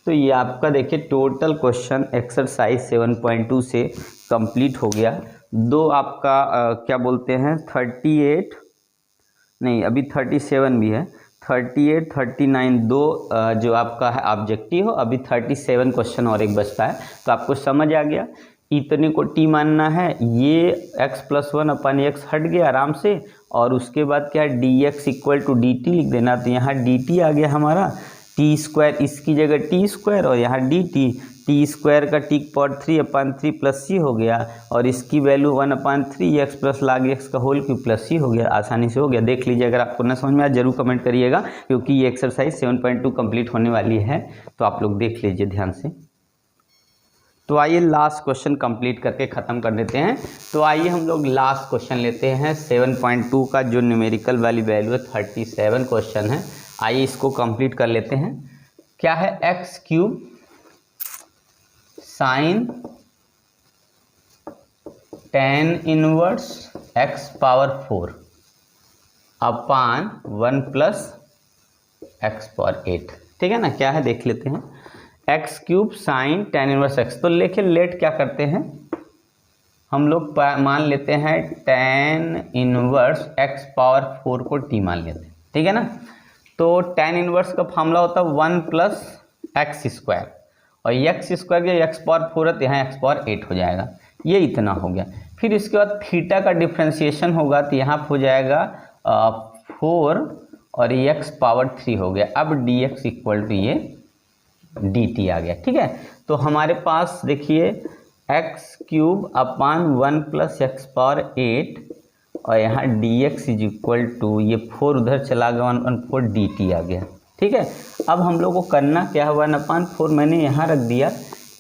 तो ये आपका देखिए टोटल क्वेश्चन एक्सरसाइज 7.2 से कंप्लीट हो गया। दो आपका क्या बोलते हैं 38 नहीं, अभी 37 भी है, 38 39 दो जो आपका है ऑब्जेक्टिव हो। अभी 37 क्वेश्चन और एक बचता है। तो आपको समझ आ गया, इतने को टी मानना है, ये x+1 अपान x हट गया आराम से, और उसके बाद क्या dx इक्वल टू dt लिख देना। तो यहाँ dt आ गया हमारा, t² इसकी जगह t² और यहाँ dt, t² का t पावर 3 अपान 3 प्लस c हो गया, और इसकी वैल्यू 1 अपान 3 x+ log x का होल क्यूब प्लस c हो गया। आसानी से हो गया, देख लीजिए। अगर आपको ना समझ में आया जरूर कमेंट करिएगा, क्योंकि ये एक्सरसाइज 7.2 कंप्लीट होने वाली है, तो आप लोग देख लीजिए ध्यान से। तो आइए लास्ट क्वेश्चन कंप्लीट करके ख़त्म कर देते हैं। तो आइए हम लोग लास्ट क्वेश्चन लेते हैं 7.2 का, जो न्यूमेरिकल वाली वैल्यू है 37 क्वेश्चन है। आइए इसको कंप्लीट कर लेते हैं। क्या है, x³ sin tan inverse x power 4 अपान 1 प्लस x पावर 8, ठीक है ना। क्या है देख लेते हैं, x³ sin tan inverse x। तो लेके लेट क्या करते हैं हम लोग, मान लेते हैं tan इनवर्स x पावर 4 को t मान लेते हैं, ठीक है ना। तो tan इनवर्स का फॉर्मूला होता है 1 प्लस x², और x² के x पावर 4 है तो यहाँ x पावर 8 हो जाएगा। ये इतना हो गया। फिर इसके बाद थीटा का डिफ्रेंशिएशन होगा, तो यहाँ हो जाएगा 4 और x पावर 3 हो गया। अब dx इक्वल टू ये dt आ गया, ठीक है। तो हमारे पास देखिए x³ अपान 1 प्लस x पावर 8 और यहाँ dx इज इक्वल टू ये 4 उधर चला गया, 1/4 dt आ गया, ठीक है। अब हम लोग को करना क्या है, 1/4 मैंने यहाँ रख दिया,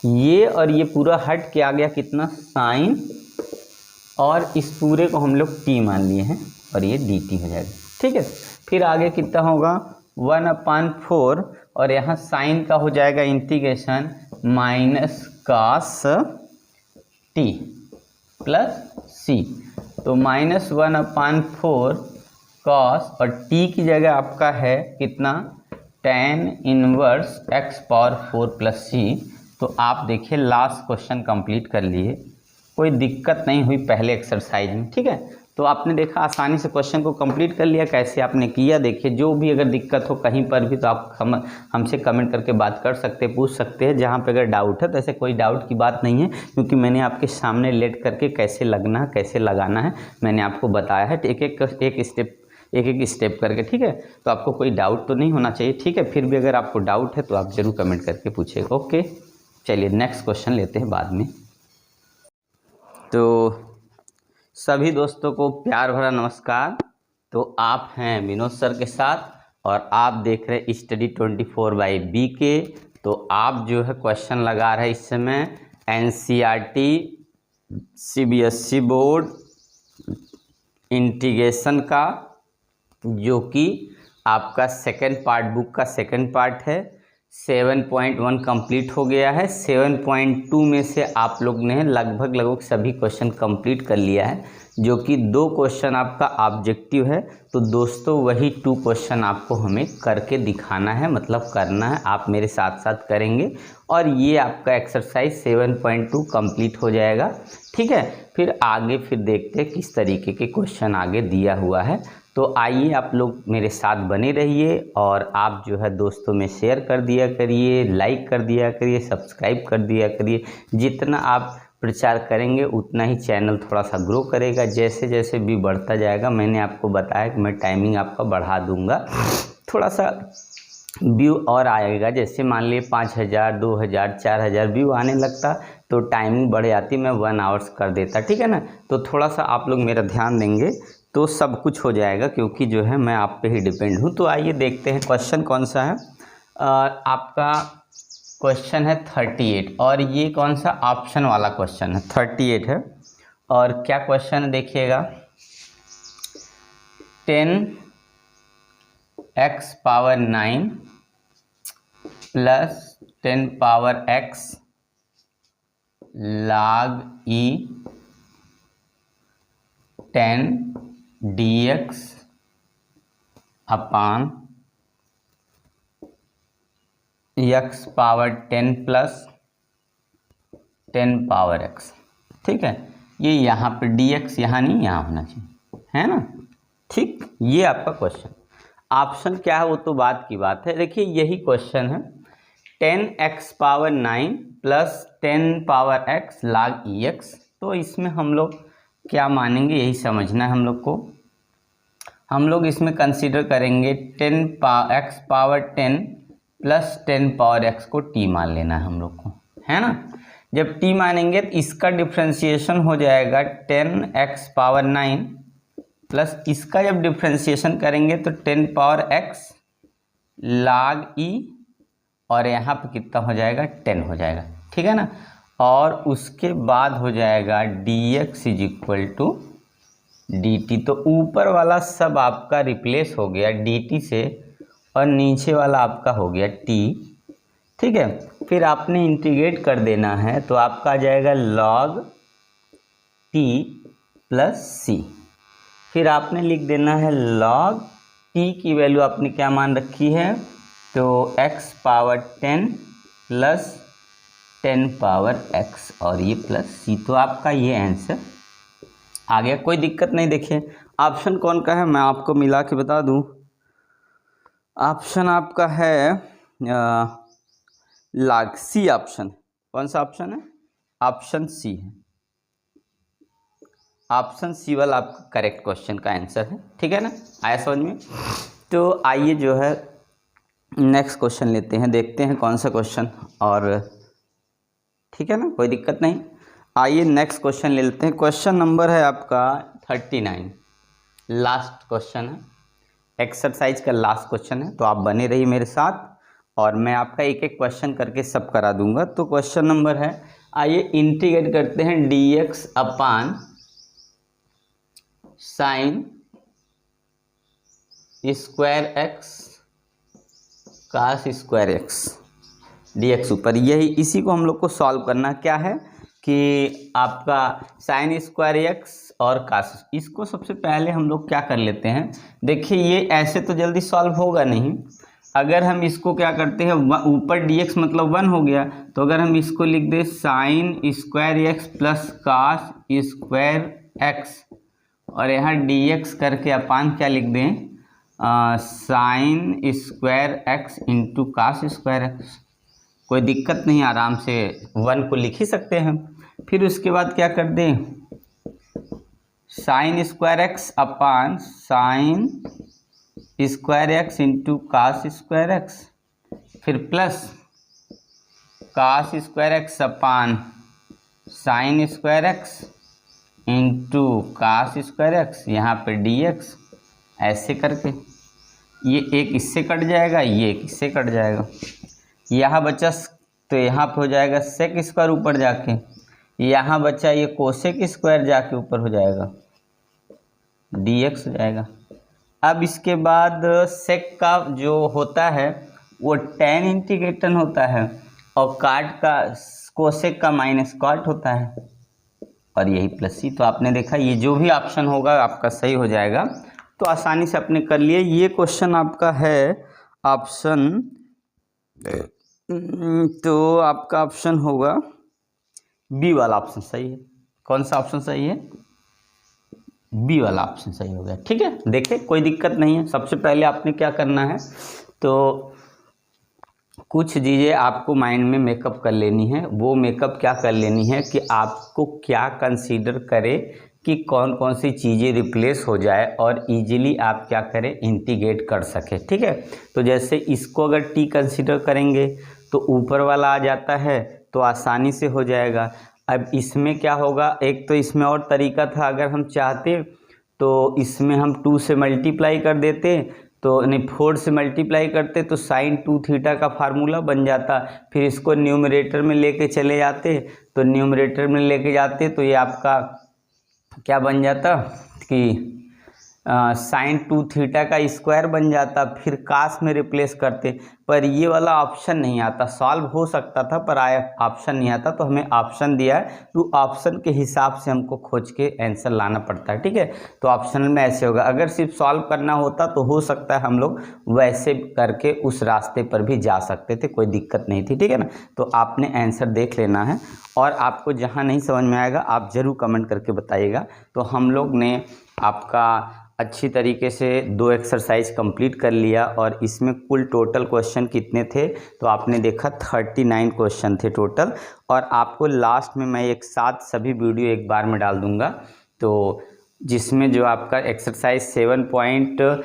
ये और ये पूरा हट के आ गया कितना, साइन, और इस पूरे को हम लोग t मान लिए हैं और ये dt हो जाएगा, ठीक है। फिर आगे कितना होगा 1/4 और यहाँ साइन का हो जाएगा integration minus cos t plus c। तो -1/4 cos और t की जगह आपका है कितना, tan inverse x power 4 plus c। तो आप देखिए लास्ट क्वेश्चन कंप्लीट कर लिए, कोई दिक्कत नहीं हुई पहले एक्सरसाइज में, ठीक है। तो आपने देखा आसानी से क्वेश्चन को कंप्लीट कर लिया, कैसे आपने किया देखिए। जो भी अगर दिक्कत हो कहीं पर भी तो आप हमसे कमेंट करके बात कर सकते हैं, पूछ सकते हैं जहाँ पे अगर डाउट है। तो ऐसे कोई डाउट की बात नहीं है, क्योंकि मैंने आपके सामने लेट करके कैसे लगना है कैसे लगाना है मैंने आपको बताया है, एक एक स्टेप करके, ठीक है। तो आपको कोई डाउट तो नहीं होना चाहिए, ठीक है। फिर भी अगर आपको डाउट है तो आप ज़रूर कमेंट करके पूछिएगा, ओके। चलिए नेक्स्ट क्वेश्चन लेते हैं बाद में। तो सभी दोस्तों को प्यार भरा नमस्कार। तो आप हैं विनोद सर के साथ और आप देख रहे स्टडी 24/BK। तो आप जो है क्वेश्चन लगा रहे इस समय NCERT CBSE बोर्ड इंटीग्रेशन का, जो कि आपका सेकंड पार्ट, बुक का सेकंड पार्ट है। 7.1 कंप्लीट हो गया है। 7.2 में से आप लोग ने लगभग सभी क्वेश्चन कंप्लीट कर लिया है, जो कि 2 क्वेश्चन आपका ऑब्जेक्टिव है। तो दोस्तों वही 2 क्वेश्चन आपको हमें करके दिखाना है, मतलब करना है, आप मेरे साथ साथ करेंगे और ये आपका एक्सरसाइज 7.2 कंप्लीट हो जाएगा। ठीक है, फिर आगे फिर देखते हैं किस तरीके के क्वेश्चन आगे दिया हुआ है। तो आइए आप लोग मेरे साथ बने रहिए और आप जो है दोस्तों में शेयर कर दिया करिए, लाइक कर दिया करिए, सब्सक्राइब कर दिया करिए। जितना आप प्रचार करेंगे उतना ही चैनल थोड़ा सा ग्रो करेगा। जैसे जैसे भी बढ़ता जाएगा, मैंने आपको बताया कि मैं टाइमिंग आपका बढ़ा दूंगा, थोड़ा सा व्यू और आएगा। जैसे मान लिए 5000, 2000, 4000 व्यू आने लगता तो टाइमिंग बढ़ जाती, मैं 1 आवर्स कर देता। ठीक है ना, तो थोड़ा सा आप लोग मेरा ध्यान देंगे तो सब कुछ हो जाएगा, क्योंकि जो है मैं आप पे ही डिपेंड हूँ। तो आइए देखते हैं क्वेश्चन कौन सा है। आपका क्वेश्चन है 38 और ये कौन सा ऑप्शन वाला क्वेश्चन है, 38 है। और क्या क्वेश्चन है देखिएगा, 10x power 9 plus 10 power x log e 10 dx अपान x power 10 plus 10 power x। ठीक है, ये यहाँ पे dx यहाँ नहीं, यहाँ होना चाहिए, है ना। ठीक, ये आपका क्वेश्चन। ऑप्शन क्या है वो तो बात की बात है। देखिए यही क्वेश्चन है, 10x power 9 plus 10 power x log ex। तो इसमें हम लोग क्या मानेंगे, यही समझना है हम लोग को। हम लोग इसमें कंसीडर करेंगे 10x power 10 plus 10 power x को t मान लेना है हम लोग को, है ना। जब t मानेंगे तो इसका डिफ्रेंशिएशन हो जाएगा 10x पावर 9 प्लस इसका जब डिफ्रेंशिएशन करेंगे तो 10 पावर x log e, और यहाँ पे कितना हो जाएगा, 10 हो जाएगा। ठीक है ना, और उसके बाद हो जाएगा dx is equal to dt। तो ऊपर वाला सब आपका रिप्लेस हो गया dt से और नीचे वाला आपका हो गया t। ठीक है, फिर आपने इंटीग्रेट कर देना है तो आपका आ जाएगा log t प्लस c। फिर आपने लिख देना है log t की वैल्यू आपने क्या मान रखी है, तो x power 10 plus 10 power x और ये प्लस c। तो आपका ये आंसर आ गया, कोई दिक्कत नहीं। देखिए ऑप्शन कौन का है मैं आपको मिला के बता दूं। ऑप्शन आपका है log c ऑप्शन। कौन सा ऑप्शन है, ऑप्शन सी है। ऑप्शन सी वाला आपका करेक्ट क्वेश्चन का आंसर है। ठीक है ना, आया समझ में। तो आइए जो है नेक्स्ट क्वेश्चन लेते हैं, देखते हैं कौन सा क्वेश्चन। और ठीक है ना, कोई दिक्कत नहीं। आइए नेक्स्ट क्वेश्चन ले लेते हैं। क्वेश्चन नंबर है आपका 39, लास्ट क्वेश्चन है, एक्सरसाइज का लास्ट क्वेश्चन है। तो आप बने रहिए मेरे साथ और मैं आपका एक एक क्वेश्चन करके सब करा दूंगा। तो क्वेश्चन नंबर है, आइए इंटीग्रेट करते हैं dx upon sine square x cos square x dx ऊपर, यही इसी को हम लोग को सॉल्व करना क्या है कि आपका साइन स्क्वायर x और कास। इसको सबसे पहले हम लोग क्या कर लेते हैं, देखिए ये ऐसे तो जल्दी सॉल्व होगा नहीं। अगर हम इसको क्या करते हैं, ऊपर dx मतलब 1 हो गया, तो अगर हम इसको लिख दें sine square x plus cos square x और यहाँ dx करके अपान क्या लिख दें, sine square x into cos square x। कोई दिक्कत नहीं, आराम से 1 को लिख ही सकते हैं। फिर उसके बाद क्या कर दें, sine square x upon sine square x into cos square x, फिर plus cos square x upon sine square x into cos square x, यहाँ पे dx। ऐसे करके ये एक इससे कट जाएगा, ये एक इससे कट जाएगा, यहाँ बचा तो यहाँ पे हो जाएगा सेक स्क्वायर ऊपर जाके, यहाँ बचा ये कोसेक स्क्वायर जाके ऊपर हो जाएगा, dx हो जाएगा। अब इसके बाद सेक का जो होता है वो tan इंटीग्रेटन होता है और काट का कोसेक का माइनस कॉट होता है और यही प्लस सी। तो आपने देखा ये जो भी ऑप्शन होगा आपका सही हो जाएगा। तो आसानी से आपने कर लिए। ये क्वेश्चन आपका है ऑप्शन, तो आपका ऑप्शन होगा बी वाला ऑप्शन सही है। कौन सा ऑप्शन सही है? बी वाला ऑप्शन सही हो गया। ठीक है, देखिए कोई दिक्कत नहीं है। सबसे पहले आपने क्या करना है, तो कुछ चीज़ें आपको माइंड में मेकअप कर लेनी है। वो मेकअप क्या कर लेनी है कि आपको क्या कंसीडर करे कि कौन कौन सी चीज़ें रिप्लेस हो जाए और इजीली आप क्या करें, इंटीग्रेट कर सके। ठीक है, तो जैसे इसको अगर टी कंसीडर करेंगे तो ऊपर वाला आ जाता है तो आसानी से हो जाएगा। अब इसमें क्या होगा, एक तो इसमें और तरीका था, अगर हम चाहते तो इसमें हम 2 से मल्टीप्लाई कर देते, तो नहीं 4 से मल्टीप्लाई करते तो साइन 2 थीटा का फार्मूला बन जाता। फिर इसको न्यूमरेटर में लेके चले जाते, तो न्यूमरेटर में लेके जाते तो ये आपका क्या बन जाता कि साइन 2 थीटा का स्क्वायर बन जाता। फिर कास में रिप्लेस करते, पर ये वाला ऑप्शन नहीं आता। सॉल्व हो सकता था पर आया ऑप्शन नहीं आता, तो हमें ऑप्शन दिया है तो ऑप्शन के हिसाब से हमको खोज के आंसर लाना पड़ता है। ठीक है, तो ऑप्शनल में ऐसे होगा। अगर सिर्फ सॉल्व करना होता तो हो सकता है हम लोग वैसे करके उस रास्ते पर भी जा सकते थे, कोई दिक्कत नहीं थी। ठीक है ना, तो आपने आंसर देख लेना है और आपको जहाँ नहीं समझ में आएगा आप ज़रूर कमेंट करके बताइएगा। तो हम लोग ने आपका अच्छी तरीके से 2 एक्सरसाइज कंप्लीट कर लिया और इसमें कुल टोटल क्वेश्चन कितने थे, तो आपने देखा 39 क्वेश्चन थे टोटल। और आपको लास्ट में मैं एक साथ सभी वीडियो एक बार में डाल दूंगा, तो जिसमें जो आपका एक्सरसाइज 7.1 और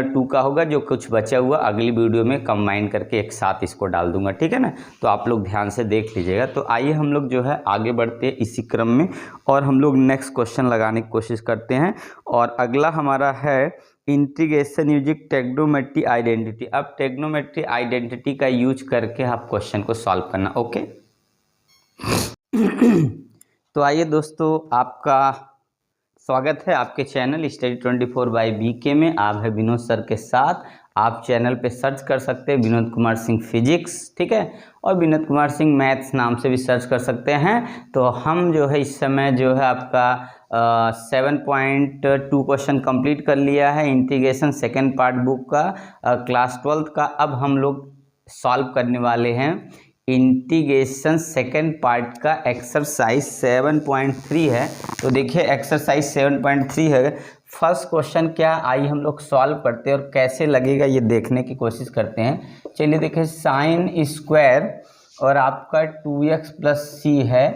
2 का होगा, जो कुछ बचा हुआ अगली वीडियो में कंबाइन करके एक साथ इसको डाल दूंगा। ठीक है ना, तो आप लोग ध्यान से देख लीजिएगा। तो आइए हम लोग जो है आगे बढ़ते हैं इसी क्रम में और हम लोग नेक्स्ट क्वेश्चन लगाने की कोशिश करते हैं। और अगला हमारा है इंटीग्रेशन यूजिंग ट्रिग्नोमेट्री आइडेंटिटी। अब ट्रिग्नोमेट्री आइडेंटिटी का यूज करके आप क्वेश्चन को सॉल्व करना। ओके तो आइए दोस्तों, आपका स्वागत है आपके चैनल स्टडी 24/BK में। आप है विनोद सर के साथ। आप चैनल पे सर्च कर सकते हैं विनोद कुमार सिंह फिजिक्स, ठीक है, और विनोद कुमार सिंह मैथ्स नाम से भी सर्च कर सकते हैं। तो हम जो है इस समय जो है आपका 7.2 क्वेश्चन कंप्लीट कर लिया है इंटीग्रेशन सेकेंड पार्ट बुक का, क्लास 12th का। अब हम लोग सॉल्व करने वाले हैं इंटीग्रेशन सेकेंड पार्ट का एक्सरसाइज 7.3 है। तो देखिए एक्सरसाइज 7.3 है। फर्स्ट क्वेश्चन क्या, आइए हम लोग सॉल्व करते हैं और कैसे लगेगा ये देखने की कोशिश करते हैं। चलिए देखिए, साइन स्क्वायर और आपका 2x प्लस सी है,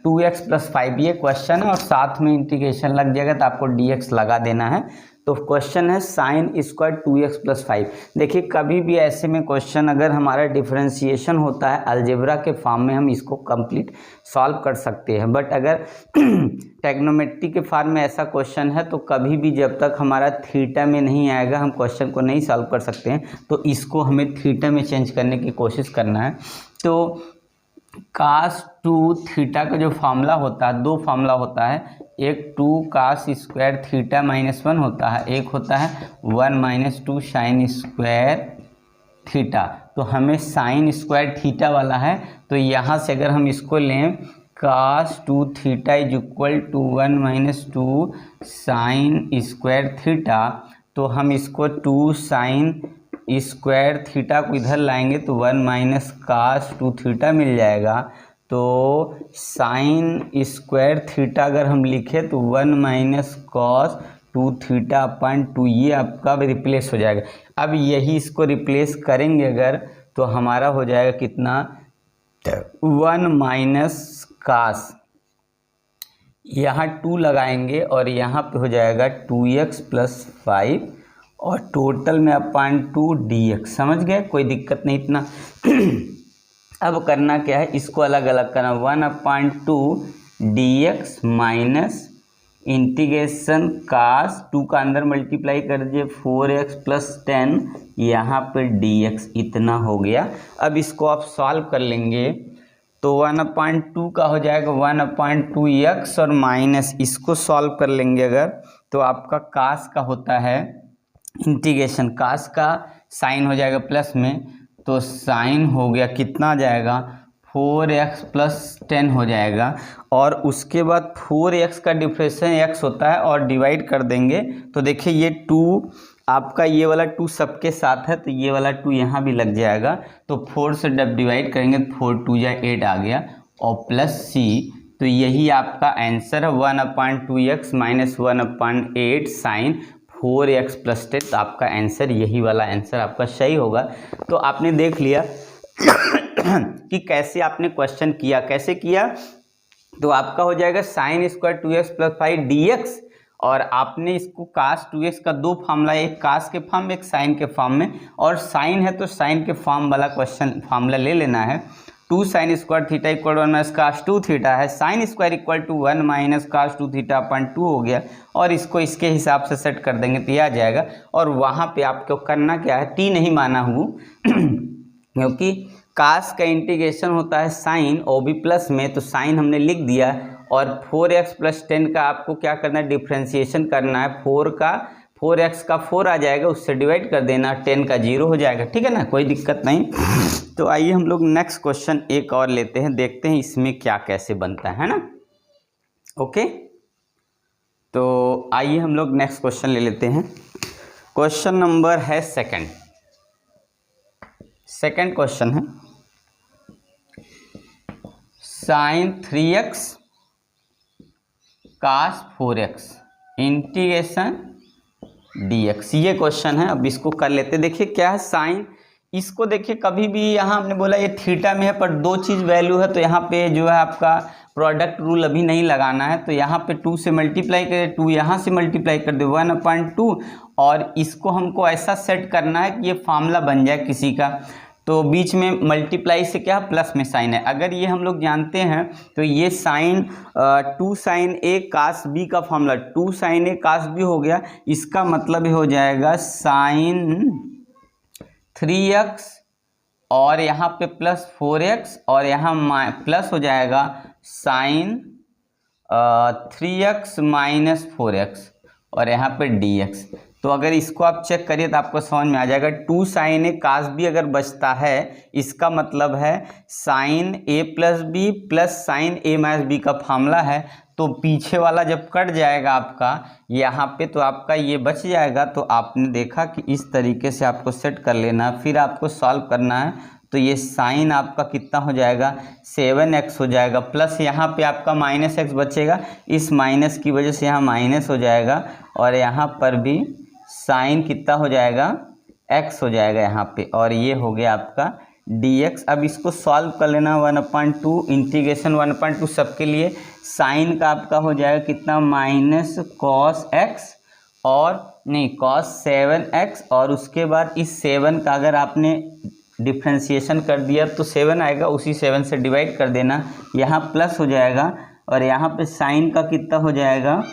2x प्लस 5 ये क्वेश्चन है और साथ में इंटीग्रेशन लग जाएगा तो आपको dx लगा देना है। तो क्वेश्चन है साइन स्क्वायर 2x प्लस 5। देखिए कभी भी ऐसे में क्वेश्चन अगर हमारा डिफरेंशिएशन होता है अलजेब्रा के फॉर्म में, हम इसको कंप्लीट सॉल्व कर सकते हैं। बट अगर ट्रिग्नोमेट्री के फॉर्म में ऐसा क्वेश्चन है तो कभी भी जब तक हमारा थीटा में नहीं आएगा हम क्वेश्चन को नहीं सॉल्व कर सकते हैं। तो इसको हमें थीटा में चेंज करने की कोशिश करना है। तो कास 2 थीटा का जो फार्मूला होता है, 2 फार्मूला होता है, एक 2 कास स्क्वायर थीटा -1 होता है, एक होता है 1 - 2 साइन स्क्वायर थीटा। तो हमें साइन स्क्वायर थीटा वाला है, तो यहाँ से अगर हम इसको लें cos 2 theta is equal to 1 - 2 sine square theta, तो हम इसको 2 साइन स्क्वायर थीटा को इधर लाएंगे तो 1 - कास 2 थीटा मिल जाएगा। तो साइन स्क्वायर थीटा अगर हम लिखें तो 1 - कॉस 2 थीटा अपन 2, ये आपका रिप्लेस हो जाएगा। अब यही इसको रिप्लेस करेंगे अगर, तो हमारा हो जाएगा कितना, 1 - कास, यहाँ 2 लगाएंगे और यहाँ पे हो जाएगा 2x प्लस 5 और टोटल में अपन 2 dx। समझ गए, कोई दिक्कत नहीं इतना। अब करना क्या है, इसको अलग अलग करना, 1/2 dx माइनस इंटीग्रेशन कास 2 का अंदर मल्टीप्लाई कर दीजिए 4x प्लस 10, यहाँ पे dx इतना हो गया। अब इसको आप सॉल्व कर लेंगे तो 1/2 का हो जाएगा 1/2x और माइनस इसको सॉल्व कर लेंगे अगर, तो आपका कास का होता है इंटीग्रेशन, कास का साइन हो जाएगा प्लस में, तो साइन हो गया कितना आ जाएगा 4x प्लस 10 हो जाएगा। और उसके बाद 4x का डिफरेंशियल x होता है और डिवाइड कर देंगे तो देखिए ये 2 आपका ये वाला 2 सबके साथ है तो ये वाला 2 यहाँ भी लग जाएगा। तो 4 से जब डिवाइड करेंगे 4 2 या 8 आ गया और प्लस c, तो यही आपका आंसर है 1/2x minus 1/8 sign 4x plus 10। तो आपका आंसर यही वाला आंसर आपका सही होगा। तो आपने देख लिया कि कैसे आपने क्वेश्चन किया, कैसे किया। तो आपका हो जाएगा sine square 2x plus 5 dx, और आपने इसको कास 2x का दो फार्मूला, एक कास के फॉर्म में एक साइन के फॉर्म में, और साइन है तो साइन के फॉर्म वाला क्वेश्चन फार्मूला ले लेना है। 2 sine square theta equal 1 minus cos 2 theta है, sine square equal to 1 minus cos 2 theta upon 2 हो गया, और इसको इसके हिसाब से सेट कर देंगे तो ये आ जाएगा। और वहाँ पे आपको करना क्या है, टी नहीं माना हूँ क्योंकि कास का इंटीग्रेशन होता है साइन और भी प्लस में, तो साइन हमने लिख दिया। और 4x प्लस 10 का आपको क्या करना है, डिफ्रेंशिएशन करना है। 4x का 4 आ जाएगा, उससे डिवाइड कर देना, 10 का 0 हो जाएगा, ठीक है ना, कोई दिक्कत नहीं। तो आइए हम लोग नेक्स्ट क्वेश्चन एक और लेते हैं, देखते हैं इसमें क्या कैसे बनता है ना। ओके, तो आइए हम लोग नेक्स्ट क्वेश्चन ले लेते हैं। क्वेश्चन नंबर है सेकंड क्वेश्चन है साइन 3x कास 4x इंटीग्रेशन dx, ये क्वेश्चन है। अब इसको कर लेते, देखिए क्या है साइन, इसको देखिए कभी भी यहाँ हमने बोला ये थीटा में है पर दो चीज़ वैल्यू है, तो यहाँ पे जो है आपका प्रोडक्ट रूल अभी नहीं लगाना है। तो यहाँ पे 2 से मल्टीप्लाई करें, 2 यहाँ से मल्टीप्लाई कर दे 1/2, और इसको हमको ऐसा सेट करना है कि ये फार्मूला बन जाए किसी का। तो बीच में मल्टीप्लाई से क्या प्लस में साइन है, अगर ये हम लोग जानते हैं तो ये साइन 2 साइन ए कास बी का फॉर्मूला 2 साइन ए कास बी हो गया। इसका मतलब हो जाएगा साइन 3x और यहाँ पे प्लस 4x और यहाँ प्लस हो जाएगा साइन 3x माइनस 4x और यहाँ पे dx। तो अगर इसको आप चेक करिए तो आपको समझ में आ जाएगा। 2 साइन ए कास बी अगर बचता है, इसका मतलब है साइन ए प्लस बी प्लस साइन ए माइनस बी का फार्मूला है। तो पीछे वाला जब कट जाएगा आपका यहाँ पे, तो आपका ये बच जाएगा। तो आपने देखा कि इस तरीके से आपको सेट कर लेना, फिर आपको सॉल्व करना है। तो ये साइन आपका कितना हो जाएगा 7x हो जाएगा, प्लस यहाँ पे आपका माइनस x बचेगा, इस माइनस की वजह से यहाँ माइनस हो जाएगा, और यहाँ पर भी साइन कितना हो जाएगा x हो जाएगा यहाँ पे, और ये हो गया आपका dx। अब इसको सॉल्व कर लेना 1/2 इंटीग्रेशन 1/2 सबके लिए। साइन का आपका हो जाएगा कितना माइनस कॉस x और नहीं कॉस 7x, और उसके बाद इस 7 का अगर आपने डिफ्रेंशिएशन कर दिया तो 7 आएगा, उसी 7 से डिवाइड कर देना, यहाँ प्लस हो जाएगा, और यहाँ पे साइन का कितना हो जाएगा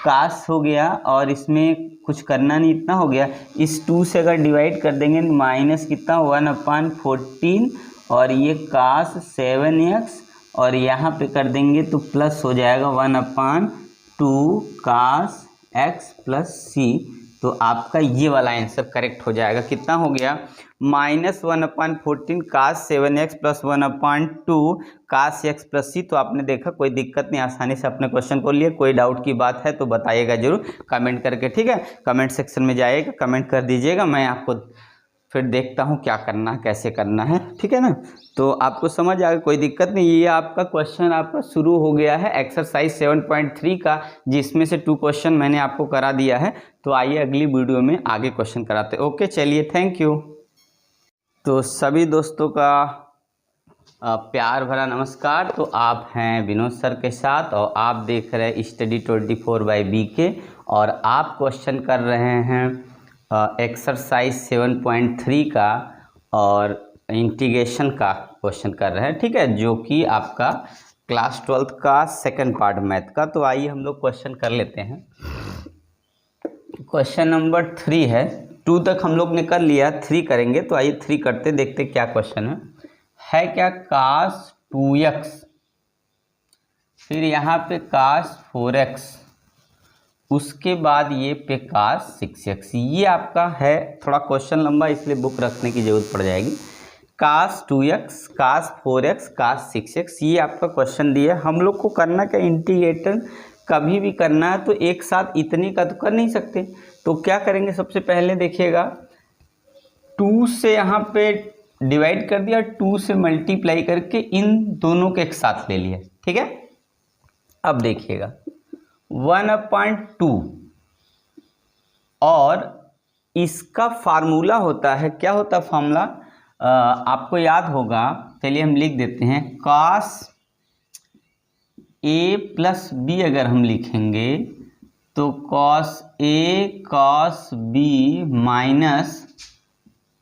कास हो गया, और इसमें कुछ करना नहीं, इतना हो गया। इस 2 से अगर डिवाइड कर देंगे माइनस कितना 1/14, और ये कास 7x, और यहाँ पे कर देंगे तो प्लस हो जाएगा 1/2 कास x प्लस c। तो आपका ये वाला आंसर करेक्ट हो जाएगा। कितना हो गया माइनस 1/14 कास 7x प्लस 1/2 कास x प्लस c। तो आपने देखा कोई दिक्कत नहीं, आसानी से अपने क्वेश्चन को लिए। कोई डाउट की बात है तो बताइएगा जरूर कमेंट करके, ठीक है। कमेंट सेक्शन में जाइएगा, कमेंट कर दीजिएगा, मैं आपको फिर देखता हूँ क्या करना है कैसे करना है, ठीक है ना। तो आपको समझ आ गया, कोई दिक्कत नहीं। ये आपका क्वेश्चन आपका शुरू हो गया है एक्सरसाइज 7.3 का, जिसमें से 2 क्वेश्चन मैंने आपको करा दिया है। तो आइए अगली वीडियो में आगे क्वेश्चन कराते हैं। ओके चलिए, थैंक यू। तो सभी दोस्तों का प्यार भरा नमस्कार। तो आप हैं विनोद सर के साथ और आप देख रहे हैं स्टडी 24/BK, और आप क्वेश्चन कर रहे हैं एक्सरसाइज 7.3 का और इंटीग्रेशन का क्वेश्चन कर रहे हैं, ठीक है, जो कि आपका क्लास 12th का सेकंड पार्ट मैथ का। तो आइए हम लोग क्वेश्चन कर लेते हैं। क्वेश्चन नंबर 3 है, 2 तक हम लोग ने कर लिया, 3 करेंगे। तो आइए 3 करते, देखते क्या क्वेश्चन है क्या कास 2x, फिर यहाँ पे कास 4x उसके बाद ये पे cos 6x, ये आपका है थोड़ा क्वेश्चन लंबा इसलिए बुक रखने की ज़रूरत पड़ जाएगी। cos 2x, cos 4x, cos 6x, ये आपका क्वेश्चन दिया है। हम लोग को करना क्या, इंटीग्रेटर कभी भी करना है तो एक साथ इतने का तो कर नहीं सकते, तो क्या करेंगे सबसे पहले देखिएगा 2 से यहाँ पे डिवाइड कर दिया, 2 से मल्टीप्लाई करके इन दोनों के एक साथ ले लिया, ठीक है। अब देखिएगा 1/2 और इसका फार्मूला होता है, क्या होता है फार्मूला, आपको याद होगा, चलिए हम लिख देते हैं। cos a प्लस बी अगर हम लिखेंगे तो cos a cos b minus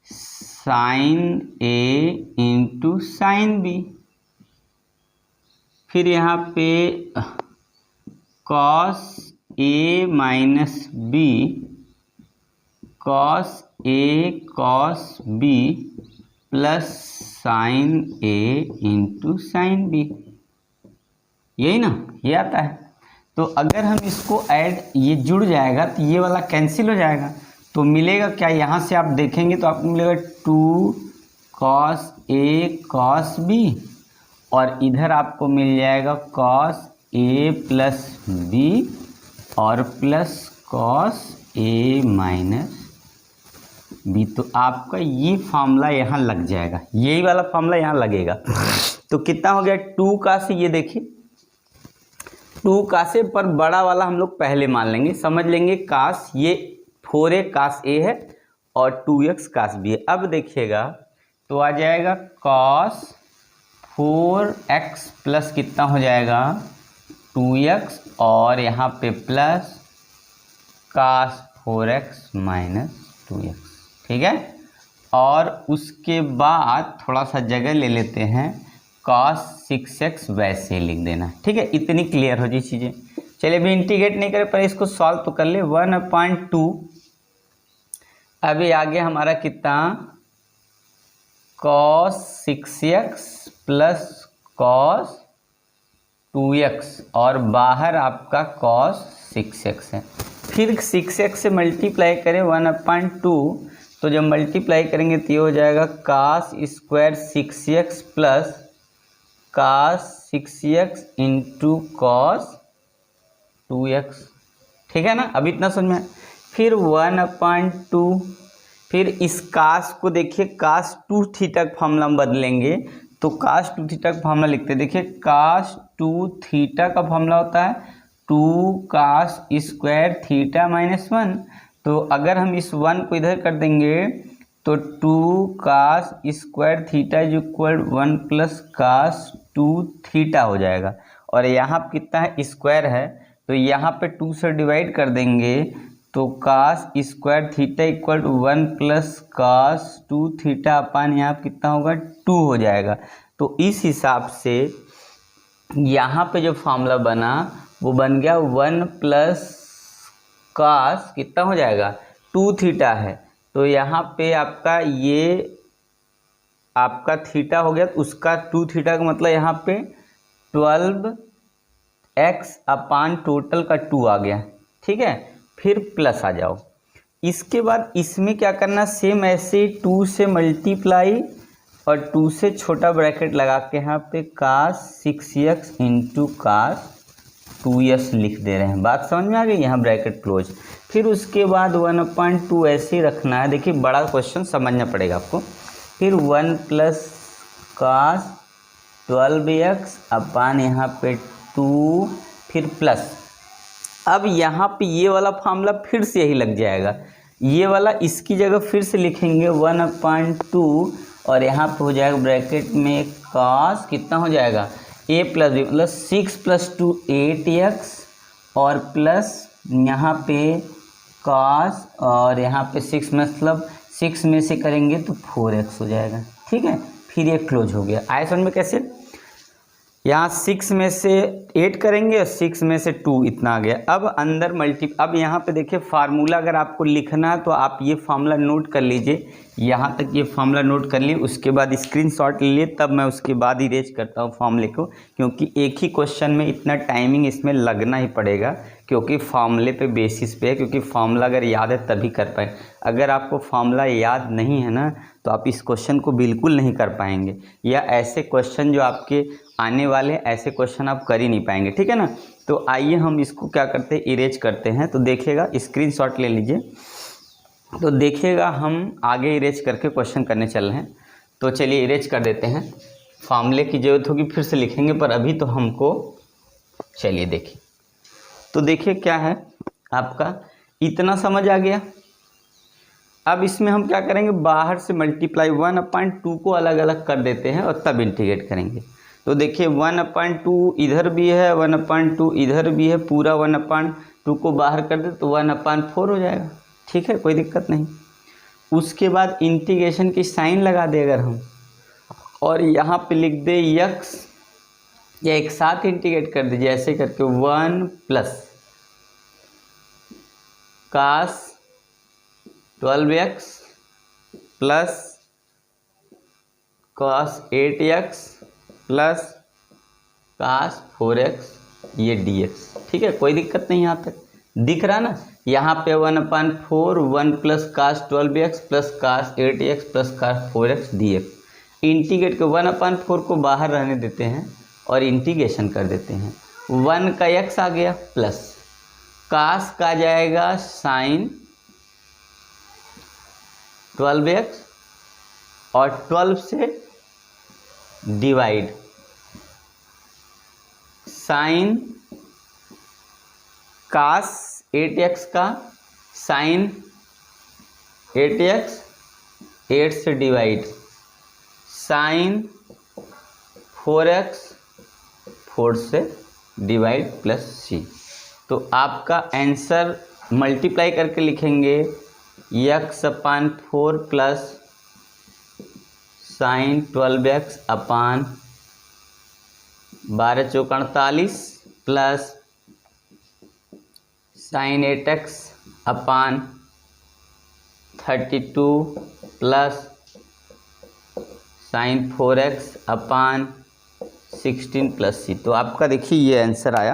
sin a into sin b, फिर यहाँ पे cos a minus b cos a cos b plus sin a into sin b, यही ना, ये आता है। तो अगर हम इसको ऐड, ये जुड़ जाएगा तो ये वाला कैंसिल हो जाएगा, तो मिलेगा क्या, यहाँ से आप देखेंगे तो आपको मिलेगा 2 cos a cos b और इधर आपको मिल जाएगा cos a प्लस b और plus cos a minus b, तो आपका ये फार्मूला यहाँ लग जाएगा, यही वाला फार्मूला यहाँ लगेगा। तो कितना हो गया 2 का से, ये देखिए 2 का से पर बड़ा वाला हम लोग पहले मान लेंगे, समझ लेंगे कास, ये 4a cos a है और 2x cos b है। अब देखिएगा तो आ जाएगा cos 4x प्लस कितना हो जाएगा 2x और यहाँ पे plus cos 4x minus 2x, ठीक है। और उसके बाद थोड़ा सा जगह ले लेते हैं, cos 6x वैसे लिख देना, ठीक है। इतनी क्लियर हो जी चीज़ें। चलिए अभी इंटीग्रेट नहीं करें पर इसको सॉल्व तो कर ले। 1/2 अभी आगे हमारा कितना cos 6x plus cos 2x और बाहर आपका cos 6x है, फिर 6x से मल्टीप्लाई करें 1/2, तो जब मल्टीप्लाई करेंगे तो ये हो जाएगा cos square 6x plus cos 6x into cos 2x, ठीक है ना। अभी इतना समझ में, फिर 1/2, फिर इस cos को देखिए cos 2 थीटा का फार्मूला हम बदलेंगे, तो cos 2 थीटा का फार्मूला लिखते हैं। देखिए cos 2 थीटा का फार्मूला होता है 2 cos स्क्वायर थीटा माइनस 1, तो अगर हम इस 1 को इधर कर देंगे तो 2 cos square theta is equal 1 plus cos 2 theta हो जाएगा। और यहाँ पे कितना है, स्क्वायर है, तो यहाँ पे 2 से डिवाइड कर देंगे तो cos square theta equal 1 plus cos 2 theta upon यहाँ पे कितना होगा 2 हो जाएगा। तो इस हिसाब से यहाँ पे जो फार्मूला बना वो बन गया 1 प्लस cos कितना हो जाएगा 2 थीटा है, तो यहाँ पे आपका ये आपका थीटा हो गया, तो उसका 2 थीटा का मतलब यहाँ पे 12x अपान टोटल का 2 आ गया, ठीक है। फिर प्लस आ जाओ, इसके बाद इसमें क्या करना, सेम ऐसे 2 से मल्टीप्लाई और 2 से छोटा ब्रैकेट लगा के यहाँ पे cos 6x into cos 2s लिख दे रहे हैं। बात समझ में आ गई, यहाँ ब्रैकेट क्लोज। फिर उसके बाद 1/2 ऐसे ही रखना है, देखिए बड़ा क्वेश्चन समझना पड़ेगा आपको। फिर 1 प्लस cos 12x अपान यहाँ पे 2, फिर प्लस। अब यहाँ पे ये वाला फार्मूला फिर से यही लग जाएगा, ये वाला इसकी जगह फिर से लिखेंगे 1/2 और यहाँ पे हो जाएगा ब्रैकेट में cos कितना हो जाएगा a प्लस b, मतलब 6 + 2 8x और प्लस यहाँ पे cos और यहाँ पे 6 मतलब 6 में से करेंगे तो 4x हो जाएगा, ठीक है। फिर ये क्लोज हो गया। आए समझ में कैसे, यहाँ 6 में से 8 करेंगे और 6 में से 2, इतना आ गया। अब अंदर अब यहाँ पे देखिए फार्मूला अगर आपको लिखना है तो आप ये फार्मूला नोट कर लीजिए, यहाँ तक ये फार्मूला नोट कर लिए, उसके बाद स्क्रीनशॉट ले लिए, तब मैं उसके बाद इरेज करता हूँ फार्मूले को, क्योंकि एक ही क्वेश्चन में इतना टाइमिंग इसमें लगना ही पड़ेगा, क्योंकि फार्मूले पे बेसिस पे है, क्योंकि फार्मूला अगर याद है तभी कर पाए। अगर आपको फार्मूला याद नहीं है ना तो आप इस क्वेश्चन को बिल्कुल नहीं कर पाएंगे, या ऐसे क्वेश्चन जो आपके आने वाले ऐसे क्वेश्चन आप कर ही नहीं पाएंगे, ठीक है ना। तो आइए हम इसको क्या करते हैं, इरेज करते हैं। तो देखिएगा, स्क्रीनशॉट ले लीजिए। तो देखिएगा हम आगे इरेज करके क्वेश्चन करने चल रहे हैं। तो चलिए इरेज कर देते हैं। फार्मूले की ज़रूरत होगी फिर से लिखेंगे, पर अभी तो हमको चलिए देखिए। तो देखिए क्या है आपका, इतना समझ आ गया। अब इसमें हम क्या करेंगे, बाहर से मल्टीप्लाई 1/2 को अलग अलग कर देते हैं और तब इंटीग्रेट करेंगे। तो देखिए 1/2 इधर भी है, 1/2 इधर भी है, पूरा 1/2 को बाहर कर दे तो 1/4 हो जाएगा, ठीक है, कोई दिक्कत नहीं। उसके बाद इंटीग्रेशन की साइन लगा दे अगर हम, और यहाँ पे लिख दे यक्स, या एक साथ इंटीग्रेट कर दीजिए ऐसे करके 1 plus cos 12x plus cos 8x plus cos 4x ये dx, ठीक है, कोई दिक्कत नहीं। यहाँ तक दिख रहा ना, यहाँ पे 1/4 1 plus cos 12x plus cos 8x plus cos 4x dx। Integrate के 1/4 को बाहर रहने देते हैं और इंटीग्रेशन कर देते हैं। 1 का x आ गया प्लस कास का जाएगा साइन 12x और 12 से डिवाइड साइन कास 8x का साइन 8x 8 से डिवाइड साइन 4x 4 से डिवाइड प्लस c। तो आपका आंसर मल्टीप्लाई करके लिखेंगे x/4 प्लस साइन 12x अपान 12 चौक 48 प्लस साइन 8x अपान 32 प्लस साइन 4x अपान 16 प्लस c। तो आपका देखिए ये आंसर आया।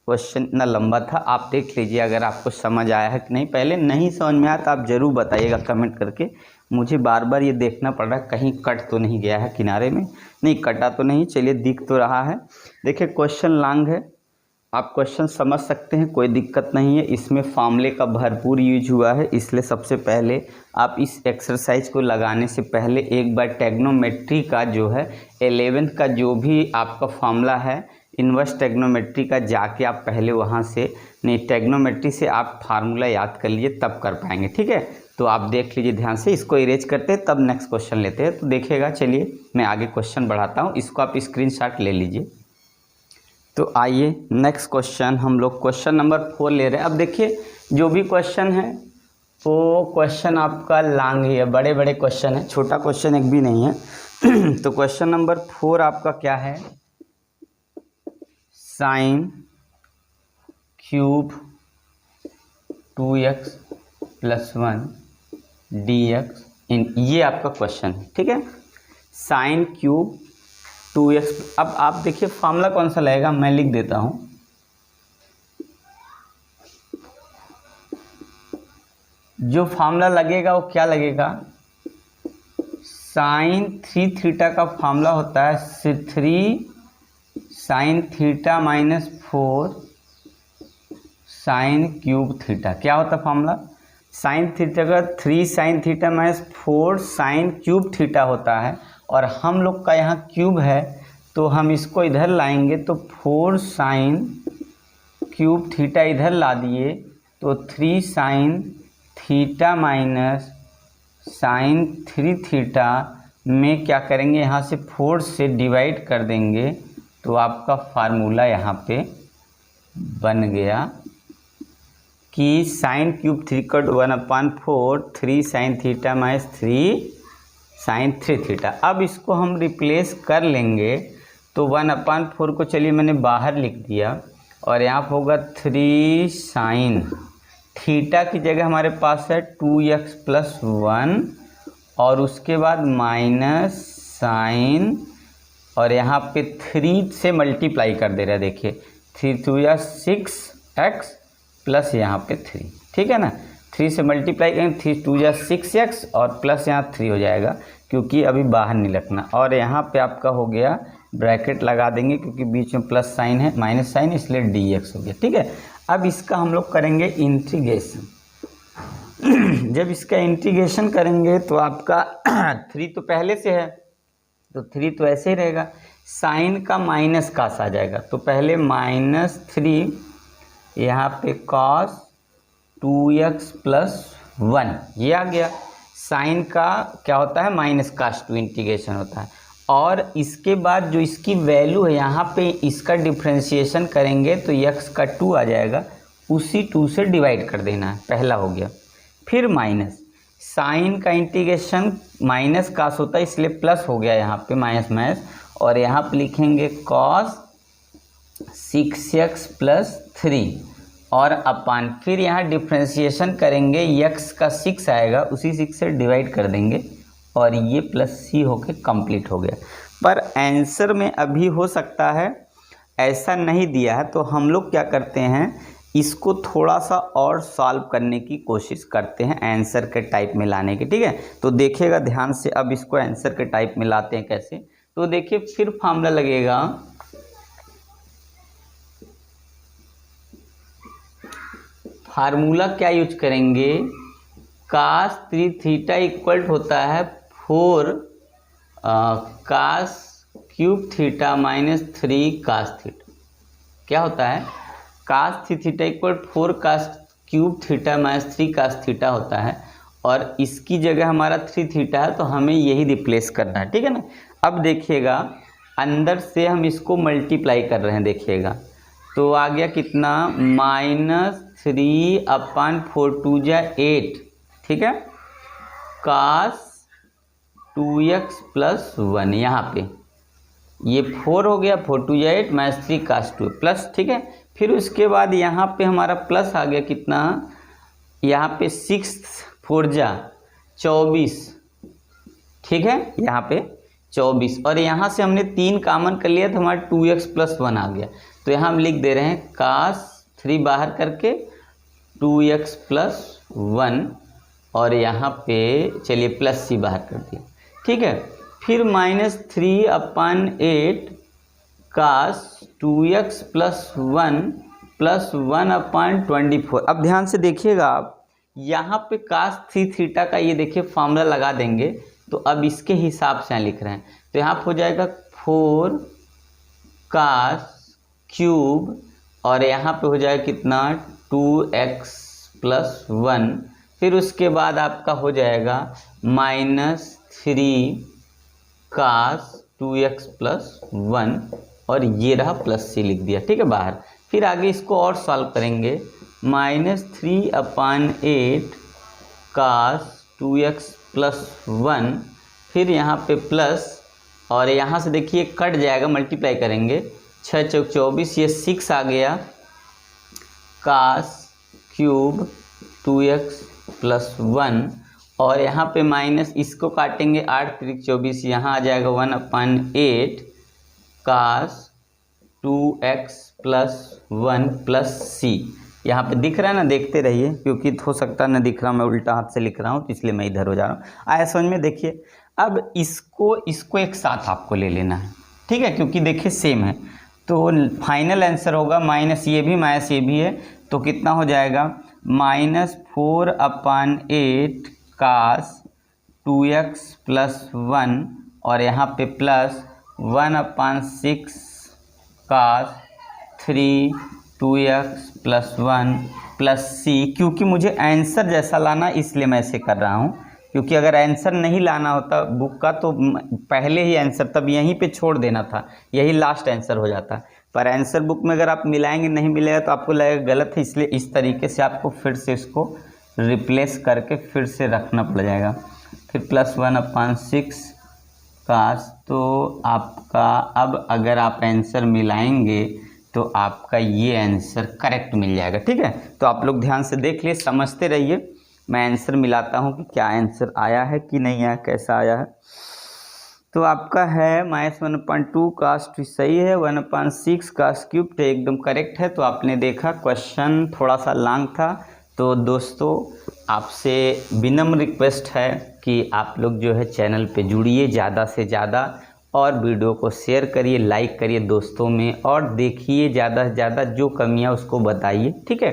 क्वेश्चन इतना लंबा था, आप देख लीजिए अगर आपको समझ आया है कि नहीं। पहले नहीं समझ में आया तो आप ज़रूर बताइएगा कमेंट करके, मुझे बार बार ये देखना पड़ रहा है कहीं कट तो नहीं गया है किनारे में, नहीं कटा तो नहीं, चलिए दिख तो रहा है। देखिए क्वेश्चन लॉन्ग है, आप क्वेश्चन समझ सकते हैं, कोई दिक्कत नहीं है। इसमें फार्मूले का भरपूर यूज हुआ है, इसलिए सबसे पहले आप इस एक्सरसाइज को लगाने से पहले एक बार टेग्नोमेट्री का जो है 11th का जो भी आपका फार्मूला है इन्वर्स टेग्नोमेट्री का, जाके आप पहले वहाँ से नहीं टेग्नोमेट्री से आप फार्मूला याद कर लीजिए, तब कर पाएंगे, ठीक है। तो आप देख लीजिए ध्यान से, इसको इरेज करते हैं तब नेक्स्ट क्वेश्चन लेते हैं। तो देखिएगा, चलिए मैं आगे क्वेश्चन बढ़ाता हूँ, इसको आप स्क्रीनशॉट ले लीजिए। तो आइए नेक्स्ट क्वेश्चन, हम लोग क्वेश्चन नंबर 4 ले रहे हैं। अब देखिए जो भी क्वेश्चन है वो क्वेश्चन आपका लॉन्ग ही है, बड़े बड़े क्वेश्चन है, छोटा क्वेश्चन एक भी नहीं है। तो क्वेश्चन नंबर 4 आपका क्या है, साइन क्यूब 2x + 1 dx इन, ये आपका क्वेश्चन है, ठीक है। साइन क्यूब 2x, अब आप देखिए फार्मूला कौन सा लगेगा, मैं लिख देता हूं। जो फार्मूला लगेगा वो क्या लगेगा, साइन 3 थीटा का फार्मूला होता है 3 sine theta -4 sign cube theta. क्या होता है फार्मूला, साइन थीटा का 3 sine theta -4 sign cube theta होता है, और हम लोग का यहाँ क्यूब है तो हम इसको इधर लाएंगे तो 4 साइन क्यूब थीटा इधर ला दिए तो 3 sine theta minus sine 3 theta में क्या करेंगे, यहाँ से 4 से डिवाइड कर देंगे तो आपका फार्मूला यहाँ पे बन गया कि sine cube theta 1/4 3 sine theta -3 sine 3 theta. अब इसको हम रिप्लेस कर लेंगे तो 1/4 को चलिए मैंने बाहर लिख दिया, और यहाँ पर होगा 3 साइन थीटा की जगह हमारे पास है 2x + 1, और उसके बाद माइनस साइन, और यहाँ पे 3 से मल्टीप्लाई कर दे रहा है, देखिए 3 × 2 = 6x प्लस यहाँ पे 3, ठीक है ना। 3 से मल्टीप्लाई करेंगे, 3 2 जा 6x और प्लस यहाँ 3 हो जाएगा क्योंकि अभी बाहर नहीं रखना। और यहाँ पे आपका हो गया, ब्रैकेट लगा देंगे क्योंकि बीच में प्लस साइन है, माइनस साइन, इसलिए dx हो गया, ठीक है। अब इसका हम लोग करेंगे इंटीग्रेशन। जब इसका इंटीग्रेशन करेंगे तो आपका 3 तो पहले से है तो 3 तो ऐसे ही रहेगा, साइन का माइनस कास आ जाएगा। तो पहले -3 यहाँ पे cos 2x + 1 ये आ गया। साइन का क्या होता है, माइनस कास 2 इंटीग्रेशन होता है। और इसके बाद जो इसकी वैल्यू है यहाँ पे इसका डिफ्रेंशिएशन करेंगे तो x का 2 आ जाएगा, उसी 2 से डिवाइड कर देना है, पहला हो गया। फिर माइनस साइन का इंटीग्रेशन माइनस कास होता है इसलिए प्लस हो गया यहाँ पे माइनस माइनस, और यहाँ पे लिखेंगे cos 6x + 3 और अपान, फिर यहाँ डिफ्रेंशिएशन करेंगे, x का 6 आएगा, उसी 6 से डिवाइड कर देंगे और ये +c होके कंप्लीट हो गया। पर आंसर में अभी हो सकता है ऐसा नहीं दिया है, तो हम लोग क्या करते हैं, इसको थोड़ा सा और सॉल्व करने की कोशिश करते हैं आंसर के टाइप में लाने की, ठीक है। तो देखिएगा ध्यान से, अब इसको आंसर के टाइप में लाते हैं कैसे। तो देखिए फिर फार्मूला लगेगा, फार्मूला क्या यूज करेंगे, cos 3 थीटा इक्वल होता है 4 cos cube theta -3 cos theta. क्या होता है, cos 3 theta equal 4 cos cube theta -3 cos theta होता है, और इसकी जगह हमारा 3 थीटा है तो हमें यही रिप्लेस करना है, ठीक है ना। अब देखिएगा अंदर से हम इसको मल्टीप्लाई कर रहे हैं, देखिएगा तो आ गया कितना, -3/4 2 जा 8, ठीक है, cos 2x + 1, यहाँ पे ये 4 हो गया, 4 2 जा 8 -3 cos 2 प्लस, ठीक है। फिर उसके बाद यहाँ पे हमारा प्लस आ गया कितना, यहाँ पे 6 4 जा 24, ठीक है, यहाँ पे 24, और यहाँ से हमने 3 कॉमन कर लिया तो हमारा 2x + 1 आ गया। तो यहाँ हम लिख दे रहे हैं cos 3 बाहर करके 2x + 1, और यहाँ पे चलिए +c बाहर कर दिया, ठीक है। फिर -3/8 cos 2x + 1 + 1/24। अब ध्यान से देखिएगा आप, यहाँ पे cos 3 थीटा का ये देखिए फार्मूला लगा देंगे, तो अब इसके हिसाब से यहाँ लिख रहे हैं, तो यहाँ पे हो जाएगा 4 cos क्यूब, और यहाँ पे हो जाएगा कितना 2x + 1, फिर उसके बाद आपका हो जाएगा -3 cos 2x + 1, और ये रहा +c लिख दिया, ठीक है, बाहर। फिर आगे इसको और सॉल्व करेंगे, -3/8 cos 2x + 1, फिर यहाँ पे प्लस, और यहाँ से देखिए कट जाएगा, मल्टीप्लाई करेंगे, 6 चौक 24, ये 6 आ गया, cos क्यूब 2x + 1, और यहाँ पे माइनस, इसको काटेंगे 8 3 24, यहाँ आ जाएगा 1/8 cos 2x + 1 + c। यहाँ पे दिख रहा है ना, देखते रहिए, क्योंकि हो सकता है ना दिख रहा, मैं उल्टा हाथ से लिख रहा हूँ तो इसलिए मैं इधर हो जा रहा हूँ। आया समझ में, देखिए अब इसको एक साथ आपको ले लेना है, ठीक है, क्योंकि देखिए सेम है। तो फाइनल आंसर होगा माइनस ये भी है, तो कितना हो जाएगा, -4/8 cos 2x + 1, और यहाँ पे प्लस 1/6 cos 3 2x + 1 + c। क्योंकि मुझे आंसर जैसा लाना इसलिए मैं ऐसे कर रहा हूँ, क्योंकि अगर आंसर नहीं लाना होता बुक का तो पहले ही आंसर तब यहीं पे छोड़ देना था, यही लास्ट आंसर हो जाता। पर आंसर बुक में अगर आप मिलाएंगे नहीं मिलेगा तो आपको लगेगा गलत है, इसलिए इस तरीके से आपको फिर से इसको रिप्लेस करके फिर से रखना पड़ जाएगा। फिर +1/6 cos, तो आपका अब अगर आप आंसर मिलाएंगे तो आपका ये आंसर करेक्ट मिल जाएगा, ठीक है। तो आप लोग ध्यान से देख लिए, समझते रहिए, मैं आंसर मिलाता हूँ कि क्या आंसर आया है कि नहीं आया, कैसा आया है। तो आपका है -1/2 कास्ट सही है, 1/6 कास्ट क्यूब तो एकदम करेक्ट है। तो आपने देखा क्वेश्चन थोड़ा सा लॉन्ग था। तो दोस्तों आपसे विनम्र रिक्वेस्ट है कि आप लोग जो है चैनल पे जुड़िए ज़्यादा से ज़्यादा, और वीडियो को शेयर करिए, लाइक करिए दोस्तों में, और देखिए ज़्यादा से ज़्यादा, जो कमियां उसको बताइए, ठीक है।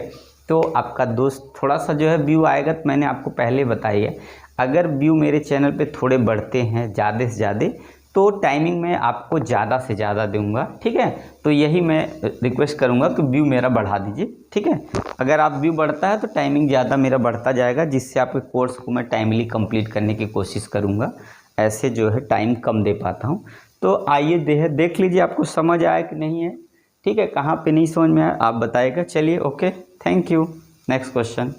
तो आपका दोस्त थोड़ा सा जो है व्यू आएगा, तो मैंने आपको पहले बताई है, अगर व्यू मेरे चैनल पे थोड़े बढ़ते हैं ज़्यादा से ज़्यादा, तो टाइमिंग मैं आपको ज़्यादा से ज़्यादा दूंगा, ठीक है। तो यही मैं रिक्वेस्ट करूंगा कि व्यू मेरा बढ़ा दीजिए, ठीक है। अगर आप व्यू बढ़ता है तो टाइमिंग ज़्यादा मेरा बढ़ता जाएगा, जिससे आपके कोर्स को मैं टाइमली कंप्लीट करने की कोशिश करूंगा। ऐसे जो है टाइम कम दे पाता हूँ। तो आइए देख लीजिए आपको समझ आया कि नहीं है, ठीक है। कहाँ पे नहीं समझ में आया आप बताइएगा। चलिए okay, thank you. Next question.